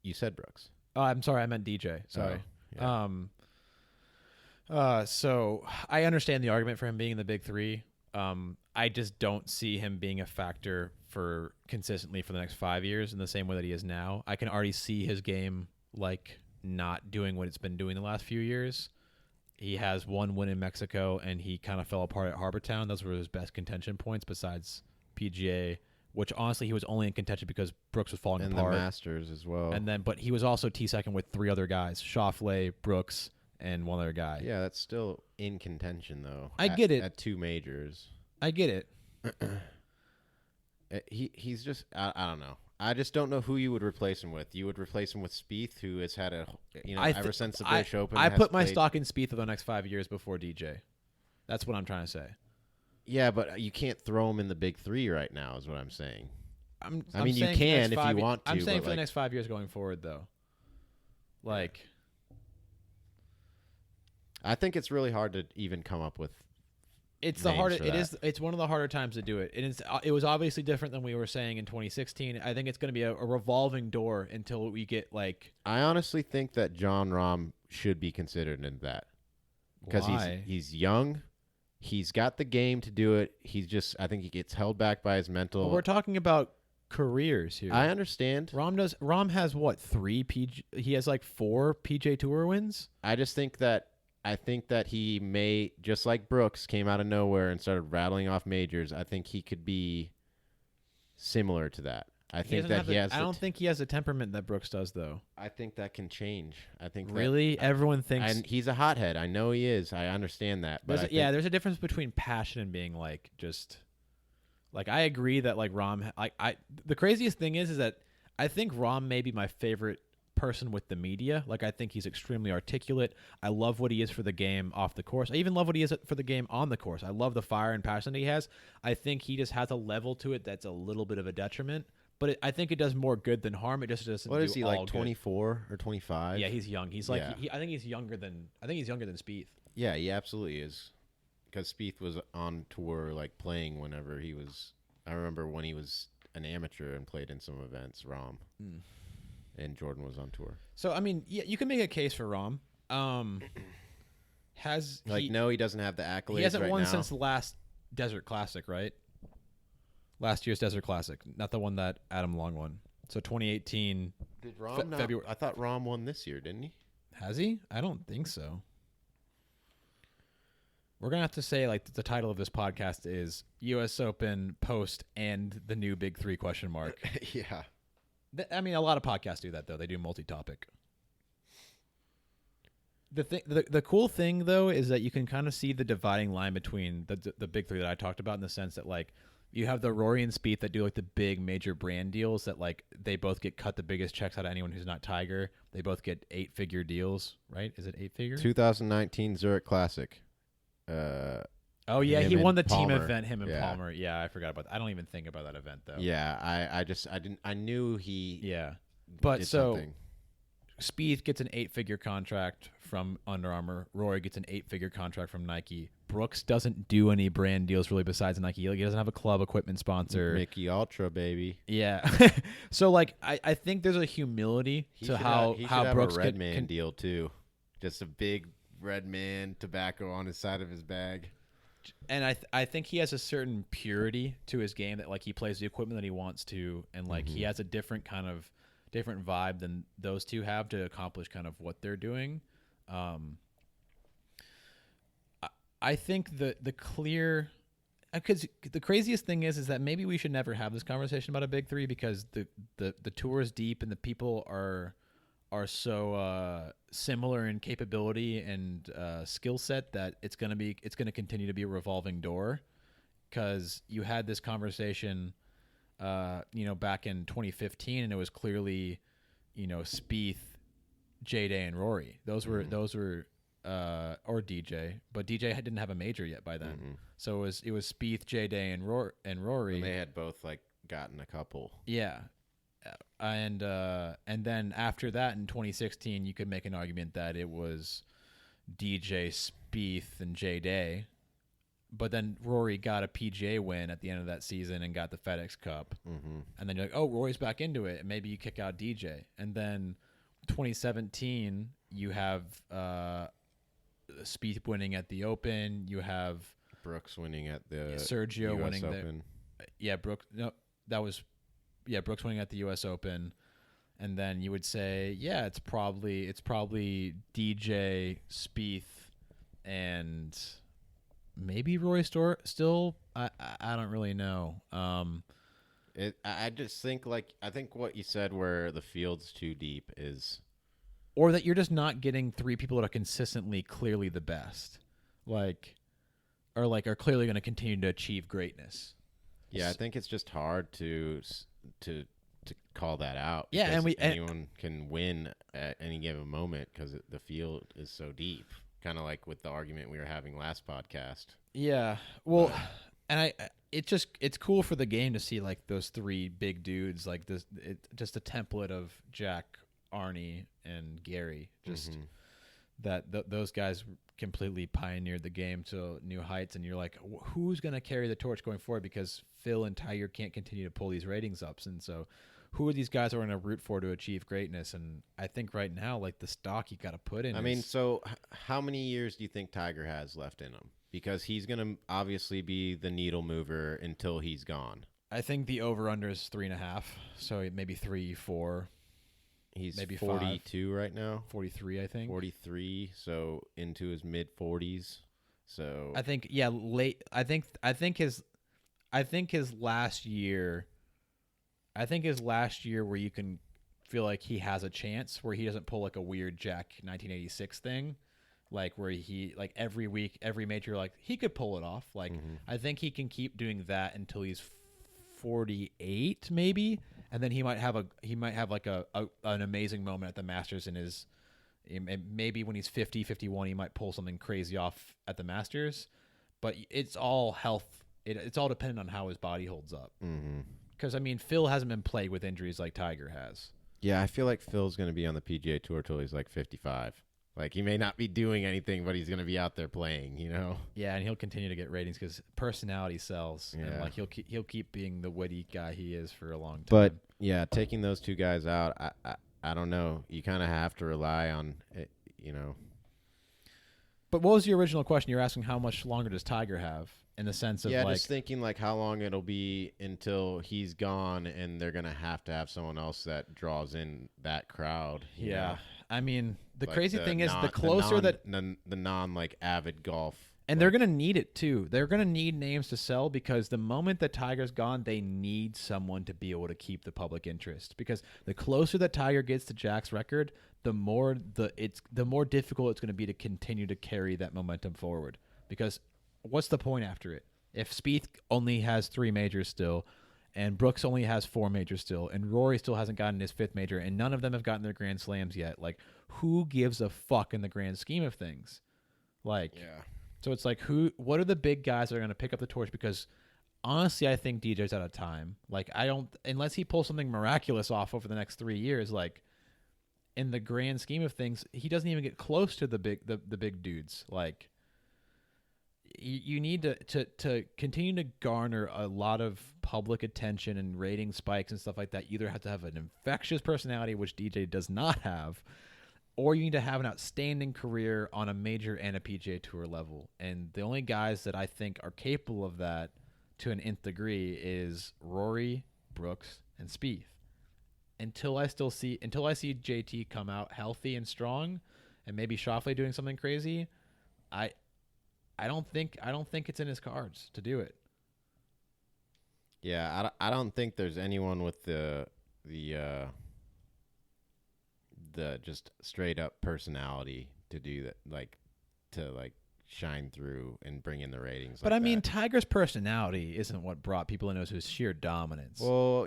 Speaker 1: You said Brooks.
Speaker 2: Oh, I'm sorry. I meant DJ. Sorry.
Speaker 1: Oh,
Speaker 2: yeah. So I understand the argument for him being in the big 3. I just don't see him being a factor for consistently for the next 5 years in the same way that he is now. I can already see his game not doing what it's been doing the last few years. He has 1 win in Mexico, and he kind of fell apart at Harbor Town. Those were his best contention points besides PGA, which honestly he was only in contention because Brooks was falling apart.
Speaker 1: And the Masters as well.
Speaker 2: But he was also T2 with 3 other guys: Schauffele, Brooks, and 1 other guy.
Speaker 1: Yeah, that's still in contention though.
Speaker 2: I get it.
Speaker 1: At 2 majors.
Speaker 2: I get it.
Speaker 1: He's just I don't know. I just don't know who you would replace him with. You would replace him with Spieth, who has had ever since the British Open.
Speaker 2: I put my stock in Spieth for the next 5 years before DJ. That's what I'm trying to say.
Speaker 1: Yeah, but you can't throw him in the big 3 right now. Is what I'm saying.
Speaker 2: I mean, you can if you
Speaker 1: want to.
Speaker 2: I'm saying for the next 5 years going forward, though.
Speaker 1: I think it's really hard to even come up with
Speaker 2: It's the
Speaker 1: names
Speaker 2: hardest.
Speaker 1: for
Speaker 2: It
Speaker 1: that.
Speaker 2: is. It's one of the harder times to do it, and it was obviously different than we were saying in 2016. I think it's going to be a revolving door until we get like.
Speaker 1: I honestly think that John Rahm should be considered in that because
Speaker 2: Why?
Speaker 1: he's young, he's got the game to do it. I think he gets held back by his mental.
Speaker 2: But we're talking about careers here.
Speaker 1: I understand.
Speaker 2: Rahm has what 3 PG? He has like 4 PJ Tour wins.
Speaker 1: I think that he may, just like Brooks came out of nowhere and started rattling off majors. I think he could be similar to that. I think that he has.
Speaker 2: I don't think he has the temperament that Brooks does, though.
Speaker 1: I think that can change. I think
Speaker 2: Really, everyone thinks.
Speaker 1: And he's a hothead. I know he is. I understand that. But
Speaker 2: There's a difference between passion and being like just. Like I agree that like Rahm, the craziest thing is that I think Rahm may be my favorite person with the media. Like I think he's extremely articulate. I love what he is for the game off the course. I even love what he is for the game on the course. I love the fire and passion that he has. I think he just has a level to it that's a little bit of a detriment. But I think it does more good than harm. It just doesn't.
Speaker 1: What is
Speaker 2: do
Speaker 1: he
Speaker 2: all
Speaker 1: like?
Speaker 2: good.
Speaker 1: 24 or 25?
Speaker 2: Yeah, he's young. He's like
Speaker 1: Yeah.
Speaker 2: I think he's younger than Spieth.
Speaker 1: Yeah, he absolutely is. Because Spieth was on tour, like playing whenever he was. I remember when he was an amateur and played in some events. Rahm and Jordan was on tour.
Speaker 2: So I mean, yeah, you can make a case for Rahm.
Speaker 1: No, he doesn't have the accolades.
Speaker 2: He hasn't
Speaker 1: right
Speaker 2: won
Speaker 1: now.
Speaker 2: since the last Desert Classic, right? Last year's Desert Classic, not the one that Adam Long won. So 2018.
Speaker 1: Did Rahm not?
Speaker 2: February.
Speaker 1: I thought Rahm won this year, didn't he?
Speaker 2: Has he? I don't think so. We're gonna have to say like the title of this podcast is U.S. Open post and the new Big 3 question mark.
Speaker 1: Yeah.
Speaker 2: I mean, a lot of podcasts do that though. They do multi-topic. The cool thing though is that you can kind of see the dividing line between the Big 3 that I talked about in the sense that like you have the Rory and Spieth that do like the big major brand deals that like they both get cut the biggest checks out of anyone who's not Tiger. They both get 8-figure deals, right? Is it 8-figure?
Speaker 1: 2019 Zurich Classic.
Speaker 2: Oh yeah,
Speaker 1: him
Speaker 2: he won
Speaker 1: and
Speaker 2: the team
Speaker 1: Palmer.
Speaker 2: event. Him and
Speaker 1: Yeah.
Speaker 2: Palmer. Yeah, I forgot about that. I don't even think about that event though.
Speaker 1: Yeah, I knew he.
Speaker 2: Yeah, but
Speaker 1: did
Speaker 2: so
Speaker 1: something.
Speaker 2: Spieth gets an 8-figure contract from Under Armour. Rory gets an 8-figure contract from Nike. Brooks doesn't do any brand deals really besides Nike. Like, he doesn't have a club equipment sponsor.
Speaker 1: Mickey Ultra, baby.
Speaker 2: Yeah. So like I think there's a humility to how
Speaker 1: he should
Speaker 2: how
Speaker 1: have
Speaker 2: Brooks
Speaker 1: a
Speaker 2: can
Speaker 1: Redman deal too. Just a big Redman tobacco on his side of his bag.
Speaker 2: and I think he has a certain purity to his game that like he plays the equipment that he wants to, and like he has a different vibe than those two have to accomplish kind of what they're doing. I think the clear, because the craziest thing is that maybe we should never have this conversation about a Big 3 because the tour is deep and the people are so similar in capability and skill set that it's gonna continue to be a revolving door. Because you had this conversation, back in 2015, and it was clearly, Spieth, J-Day, and Rory. Those were or DJ, but DJ didn't have a major yet by then. So it was Spieth, J-Day, and Rory.
Speaker 1: And they had both like gotten a couple.
Speaker 2: Yeah. And then after that in 2016, you could make an argument that it was DJ, Spieth, and J-Day. But then Rory got a PGA win at the end of that season and got the FedEx Cup. And then you're like, oh, Rory's back into it. And maybe you kick out DJ. And then 2017, you have Spieth winning at the Open. You have
Speaker 1: Brooks winning at the
Speaker 2: Sergio
Speaker 1: US
Speaker 2: winning
Speaker 1: Open.
Speaker 2: Brooks winning at the U.S. Open. And then you would say, yeah, it's probably DJ, Spieth, and maybe Roy still. I don't really know.
Speaker 1: I just think I think what you said where the field's too deep is,
Speaker 2: or that you're just not getting 3 people that are consistently clearly the best, are clearly going to continue to achieve greatness.
Speaker 1: Yeah, I think it's just hard to call that out.
Speaker 2: Yeah,
Speaker 1: because anyone can win at any given moment because the field is so deep. Kind of like with the argument we were having last podcast.
Speaker 2: Yeah, well, and it's cool for the game to see like those 3 big dudes like this. Just a template of Jack, Arnie, and Gary. Just that those guys completely pioneered the game to new heights, and you're like, who's going to carry the torch going forward? Because Phil and Tiger can't continue to pull these ratings ups, and so who are these guys we're going to root for to achieve greatness? And I think right now, like the stock you got to put in.
Speaker 1: I mean, so how many years do you think Tiger has left in him? Because he's going to obviously be the needle mover until he's gone.
Speaker 2: I think the over under is 3.5, so maybe 3, 4.
Speaker 1: He's
Speaker 2: maybe
Speaker 1: 42 right now.
Speaker 2: 43, I think.
Speaker 1: 43, so into his mid 40s. So
Speaker 2: I think late. I think his last year. I think his last year where you can feel like he has a chance, where he doesn't pull like a weird Jack 1986 thing, like where he like every week, every major, like he could pull it off. Like I think he can keep doing that until he's 48 maybe, and then he might have like an amazing moment at the Masters in his maybe when he's 50, 51 he might pull something crazy off at the Masters, but it's all health. It's all dependent on how his body holds up. Because I mean, Phil hasn't been plagued with injuries like Tiger has.
Speaker 1: Yeah, I feel like Phil's going to be on the PGA Tour till he's like 55. Like, he may not be doing anything, but he's going to be out there playing, you know?
Speaker 2: Yeah, and he'll continue to get ratings because personality sells. Yeah. And, like, he'll keep being the witty guy he is for a long time.
Speaker 1: But, yeah, taking those two guys out, I don't know. You kind of have to rely on it, you know.
Speaker 2: But what was your original question? You were asking how much longer does Tiger have in the sense of,
Speaker 1: yeah,
Speaker 2: like...
Speaker 1: just thinking, like, how long it'll be until he's gone and they're going to have someone else that draws in that crowd.
Speaker 2: Yeah.
Speaker 1: Know?
Speaker 2: I mean, the
Speaker 1: like
Speaker 2: crazy thing is the closer the
Speaker 1: non like avid golf,
Speaker 2: and they're gonna need it too. They're gonna need names to sell because the moment that Tiger's gone, they need someone to be able to keep the public interest. Because the closer that Tiger gets to Jack's record, the more difficult it's going to be to continue to carry that momentum forward. Because what's the point after it? If Spieth only has 3 majors still, and Brooks only has 4 majors still, and Rory still hasn't gotten his 5th major, and none of them have gotten their Grand Slams yet. Like, who gives a fuck in the grand scheme of things? Like,
Speaker 1: yeah.
Speaker 2: So it's like, what are the big guys that are going to pick up the torch? Because honestly, I think DJ's out of time. Like, unless he pulls something miraculous off over the next 3 years, like, in the grand scheme of things, he doesn't even get close to the big dudes. Like, you need to continue to garner a lot of public attention and rating spikes and stuff like that. You either have to have an infectious personality, which DJ does not have, or you need to have an outstanding career on a major and a PGA Tour level. And the only guys that I think are capable of that to an nth degree is Rory, Brooks, and Spieth. Until I see JT come out healthy and strong, and maybe Schauffele doing something crazy, I don't think it's in his cards to do it.
Speaker 1: Yeah, I don't think there's anyone with the just straight up personality to do that, like to shine through and bring in the ratings.
Speaker 2: But I mean, Tiger's personality isn't what brought people into his sheer dominance.
Speaker 1: Well,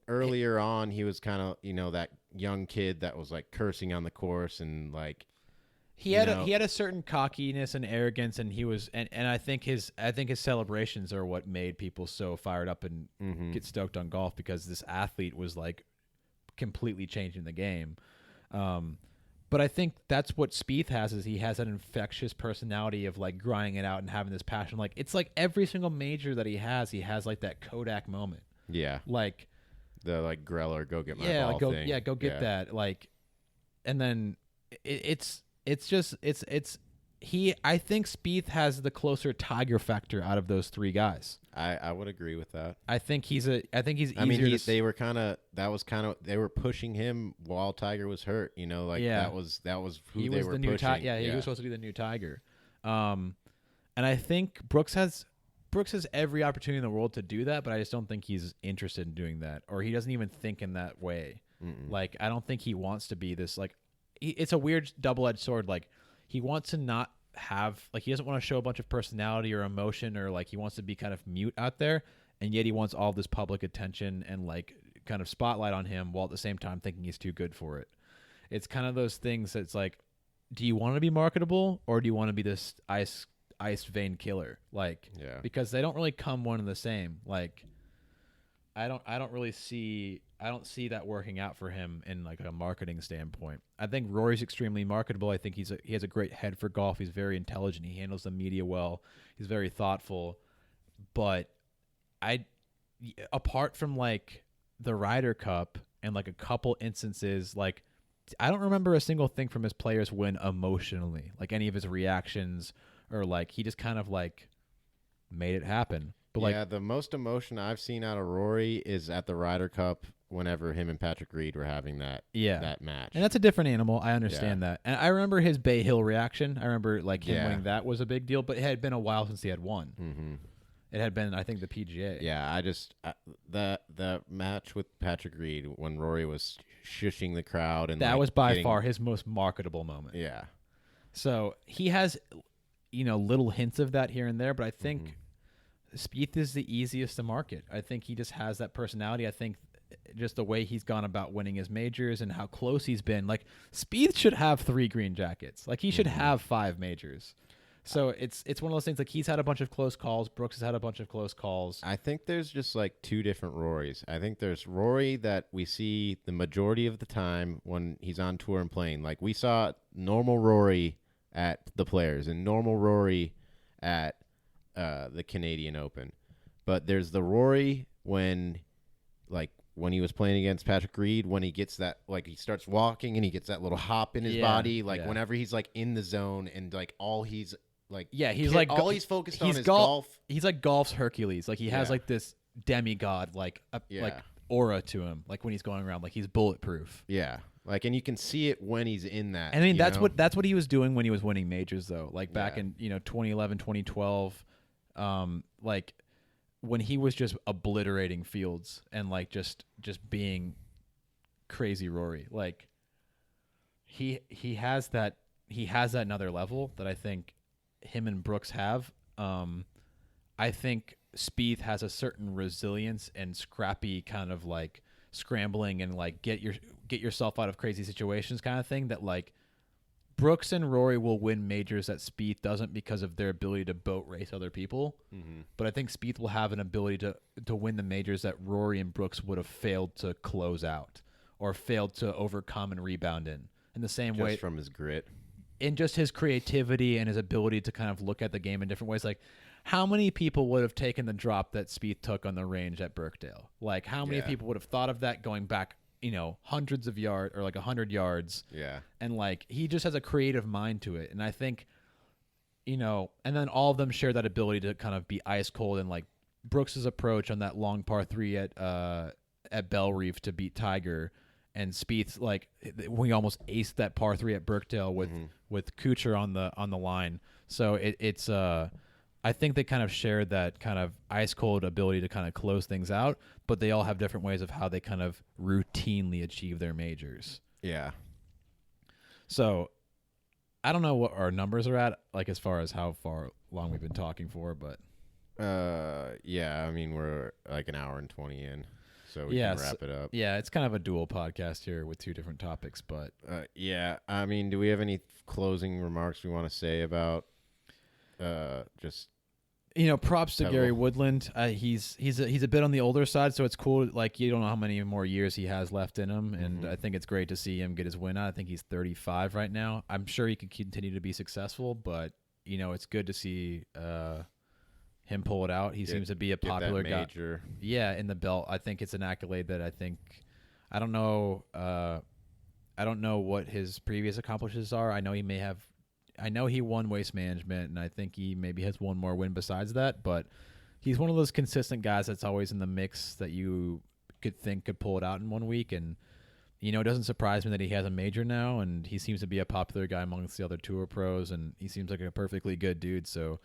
Speaker 1: earlier on, he was kind of that young kid that was like cursing on the course and like.
Speaker 2: He had a certain cockiness and arrogance, and he was and I think his celebrations are what made people so fired up and get stoked on golf, because this athlete was like completely changing the game. But I think that's what Spieth has, is he has an infectious personality of like grinding it out and having this passion. Like, it's like every single major that he has like that Kodak moment.
Speaker 1: Yeah,
Speaker 2: like
Speaker 1: the like Greller go get my ball thing.
Speaker 2: Yeah, go get that. Like, and then I think Spieth has the closer Tiger factor out of those 3 guys.
Speaker 1: I would agree with that.
Speaker 2: I think he's easier. I
Speaker 1: mean, they were pushing him while Tiger was hurt, that was who
Speaker 2: he
Speaker 1: they
Speaker 2: was
Speaker 1: were
Speaker 2: the new
Speaker 1: pushing.
Speaker 2: He was supposed to be the new Tiger. And I think Brooks has every opportunity in the world to do that, but I just don't think he's interested in doing that, or he doesn't even think in that way. Like, I don't think he wants to be this, like, it's a weird double-edged sword. Like, he wants to not have, like, he doesn't want to show a bunch of personality or emotion, or like he wants to be kind of mute out there, and yet he wants all this public attention and like kind of spotlight on him, while at the same time thinking he's too good for it. It's kind of those things that's like, do you want to be marketable, or do you want to be this ice vein killer? Like,
Speaker 1: yeah,
Speaker 2: because they don't really come one and the same. Like, I don't see that working out for him in like a marketing standpoint. I think Rory's extremely marketable. I think he has a great head for golf. He's very intelligent. He handles the media well. He's very thoughtful. But I apart from like the Ryder Cup and like a couple instances, like I don't remember a single thing from his players win emotionally, like any of his reactions or like he just kind of like made it happen. But
Speaker 1: yeah, the most emotion I've seen out of Rory is at the Ryder Cup whenever him and Patrick Reed were having that match.
Speaker 2: And that's a different animal. I understand that. And I remember his Bay Hill reaction. I remember like him winning that was a big deal, but it had been a while since he had won.
Speaker 1: Mm-hmm.
Speaker 2: It had been, I think, the PGA.
Speaker 1: Yeah, the match with Patrick Reed when Rory was shushing the crowd and
Speaker 2: that was by far his most marketable moment.
Speaker 1: Yeah.
Speaker 2: So he has, little hints of that here and there, but I think Spieth is the easiest to market. I think he just has that personality. I think just the way he's gone about winning his majors and how close he's been. Like Spieth should have 3 green jackets. Like he should have 5 majors. So it's one of those things like he's had a bunch of close calls. Brooks has had a bunch of close calls.
Speaker 1: I think there's just like 2 different Rorys. I think there's Rory that we see the majority of the time when he's on tour and playing. Like we saw normal Rory at the Players and normal Rory at the Canadian Open. But there's the Rory when he was playing against Patrick Reed, when he gets that, like he starts walking and he gets that little hop in his body. Like whenever he's like in the zone and like all he's like, all he's focused on is golf.
Speaker 2: He's like golf's Hercules. Like he has like this demigod, like aura to him. Like when he's going around, like he's bulletproof.
Speaker 1: Yeah. Like, and you can see it when he's in that.
Speaker 2: I mean, that's what he was doing when he was winning majors though. Like back in, 2011, 2012, like when he was just obliterating fields and like just being crazy Rory. Like he has that another level that I think him and Brooks have. I think Spieth has a certain resilience and scrappy kind of like scrambling and like get yourself out of crazy situations kind of thing that like Brooks and Rory will win majors that Spieth doesn't because of their ability to boat race other people. Mm-hmm. But I think Spieth will have an ability to win the majors that Rory and Brooks would have failed to close out or failed to overcome and rebound in the same way.
Speaker 1: Just from his grit.
Speaker 2: In just his creativity and his ability to kind of look at the game in different ways. Like, how many people would have taken the drop that Spieth took on the range at Birkdale? Like, how many people would have thought of that going back, hundreds of yards or like 100 yards?
Speaker 1: Yeah.
Speaker 2: And like, he just has a creative mind to it. And I think, and then all of them share that ability to kind of be ice cold, and like Brooks's approach on that long par 3 at Bell Reef to beat Tiger, and Spieth's like we almost aced that par 3 at Birkdale with Kuchar on the line. So it's I think they kind of share that kind of ice cold ability to kind of close things out, but they all have different ways of how they kind of routinely achieve their majors.
Speaker 1: Yeah.
Speaker 2: So I don't know what our numbers are at, like as far as how far long we've been talking for, but
Speaker 1: I mean we're like an hour and 20 in, so we can wrap it up.
Speaker 2: Yeah, it's kind of a dual podcast here with 2 different topics, but
Speaker 1: I mean, do we have any closing remarks we want to say about just
Speaker 2: props to Gary Woodland. He's a bit on the older side, so it's cool. Like you don't know how many more years he has left in him, and I think it's great to see him get his win out. I think he's 35 right now. I'm sure he could continue to be successful, but it's good to see him pull it out. He seems to be a popular guy. Yeah, in the belt. I think it's an accolade that I don't know what his previous accomplishments are. I know he won Waste Management, and I think he maybe has one more win besides that, but he's one of those consistent guys that's always in the mix that you could think could pull it out in one week. And, it doesn't surprise me that he has a major now, and he seems to be a popular guy amongst the other tour pros, and he seems like a perfectly good dude. So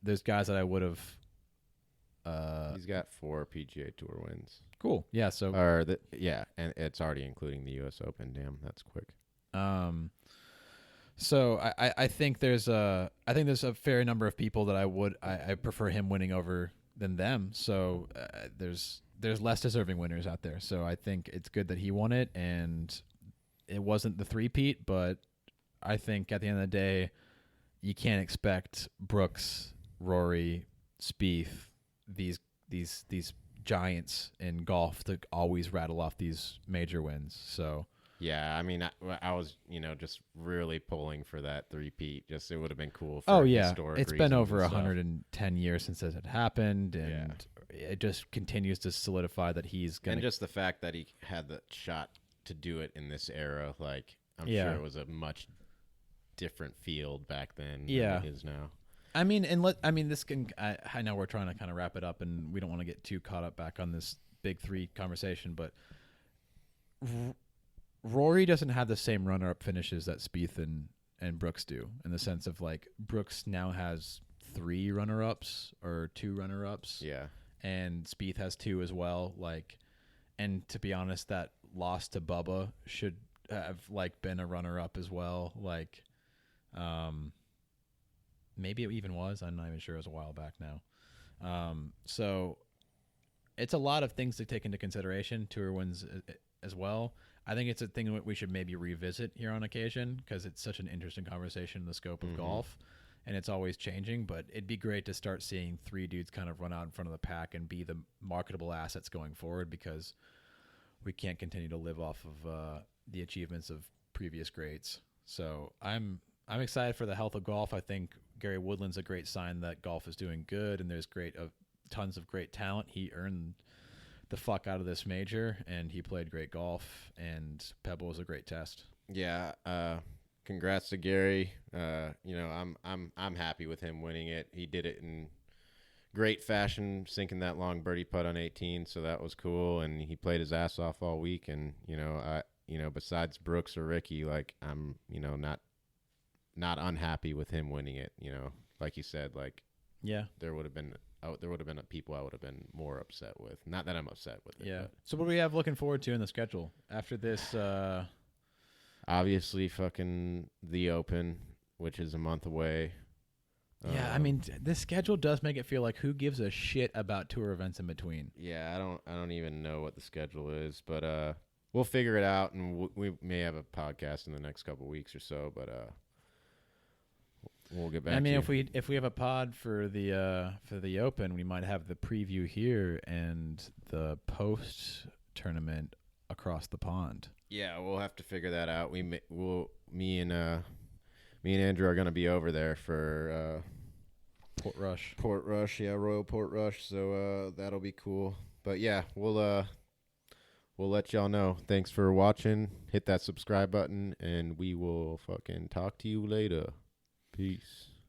Speaker 2: there's guys that I would have...
Speaker 1: he's got 4 PGA Tour wins.
Speaker 2: Cool. Yeah, so...
Speaker 1: and it's already including the U.S. Open. Damn, that's quick.
Speaker 2: So I think there's a fair number of people that I prefer him winning over than them. So there's less deserving winners out there. So I think it's good that he won it, and it wasn't the three-peat, but I think at the end of the day, you can't expect Brooks, Rory, Spieth, these giants in golf to always rattle off these major wins. So
Speaker 1: Yeah, I mean, I was, just really pulling for that three-peat. Just it would have been cool for historic
Speaker 2: it's been
Speaker 1: reasons
Speaker 2: over
Speaker 1: and stuff.
Speaker 2: 110 years since this had happened, and it just continues to solidify that he's going
Speaker 1: And
Speaker 2: to.
Speaker 1: just the fact that he had the shot to do it in this era, like, I'm
Speaker 2: Yeah.
Speaker 1: sure it was a much different field back then
Speaker 2: Yeah.
Speaker 1: than it is now.
Speaker 2: I mean, this can. I know we're trying to kind of wrap it up, and we don't want to get too caught up back on this big three conversation, but Rory doesn't have the same runner-up finishes that Spieth and Brooks do, in the sense of like Brooks now has 3 runner-ups or 2 runner-ups,
Speaker 1: Yeah.
Speaker 2: and Spieth has 2 as well. Like, and to be honest, that loss to Bubba should have like been a runner-up as well. Like, maybe it even was. I'm not even sure. It was a while back now. So it's a lot of things to take into consideration. Tour wins as well. I think it's a thing that we should maybe revisit here on occasion, because it's such an interesting conversation in the scope of golf, and it's always changing. But it'd be great to start seeing 3 dudes kind of run out in front of the pack and be the marketable assets going forward, because we can't continue to live off of the achievements of previous greats. So I'm excited for the health of golf. I think Gary Woodland's a great sign that golf is doing good, and there's tons of great talent. He earned the fuck out of this major, and he played great golf, and Pebble was a great test.
Speaker 1: Yeah, congrats to Gary. I'm happy with him winning it. He did it in great fashion, sinking that long birdie putt on 18, so that was cool. And he played his ass off all week. And besides Brooks or Ricky, like I'm not unhappy with him winning it. Like you said, like there would have been people I would have been more upset with. Not that I'm upset with it.
Speaker 2: Yeah.
Speaker 1: But.
Speaker 2: So what do we have looking forward to in the schedule after this?
Speaker 1: Obviously, fucking the Open, which is a month away.
Speaker 2: Yeah, I mean, this schedule does make it feel like who gives a shit about tour events in between.
Speaker 1: Yeah, I don't even know what the schedule is, but we'll figure it out, and we may have a podcast in the next couple weeks or so. But we'll get back.
Speaker 2: I mean,
Speaker 1: to you.
Speaker 2: if we have a pod for the Open, we might have the preview here and the post tournament across the pond.
Speaker 1: Yeah, we'll have to figure that out. Me and Andrew are going to be over there for
Speaker 2: Port Rush.
Speaker 1: Royal Port Rush. So that'll be cool. But yeah, we'll let y'all know. Thanks for watching. Hit that subscribe button, and we will fucking talk to you later. Peace.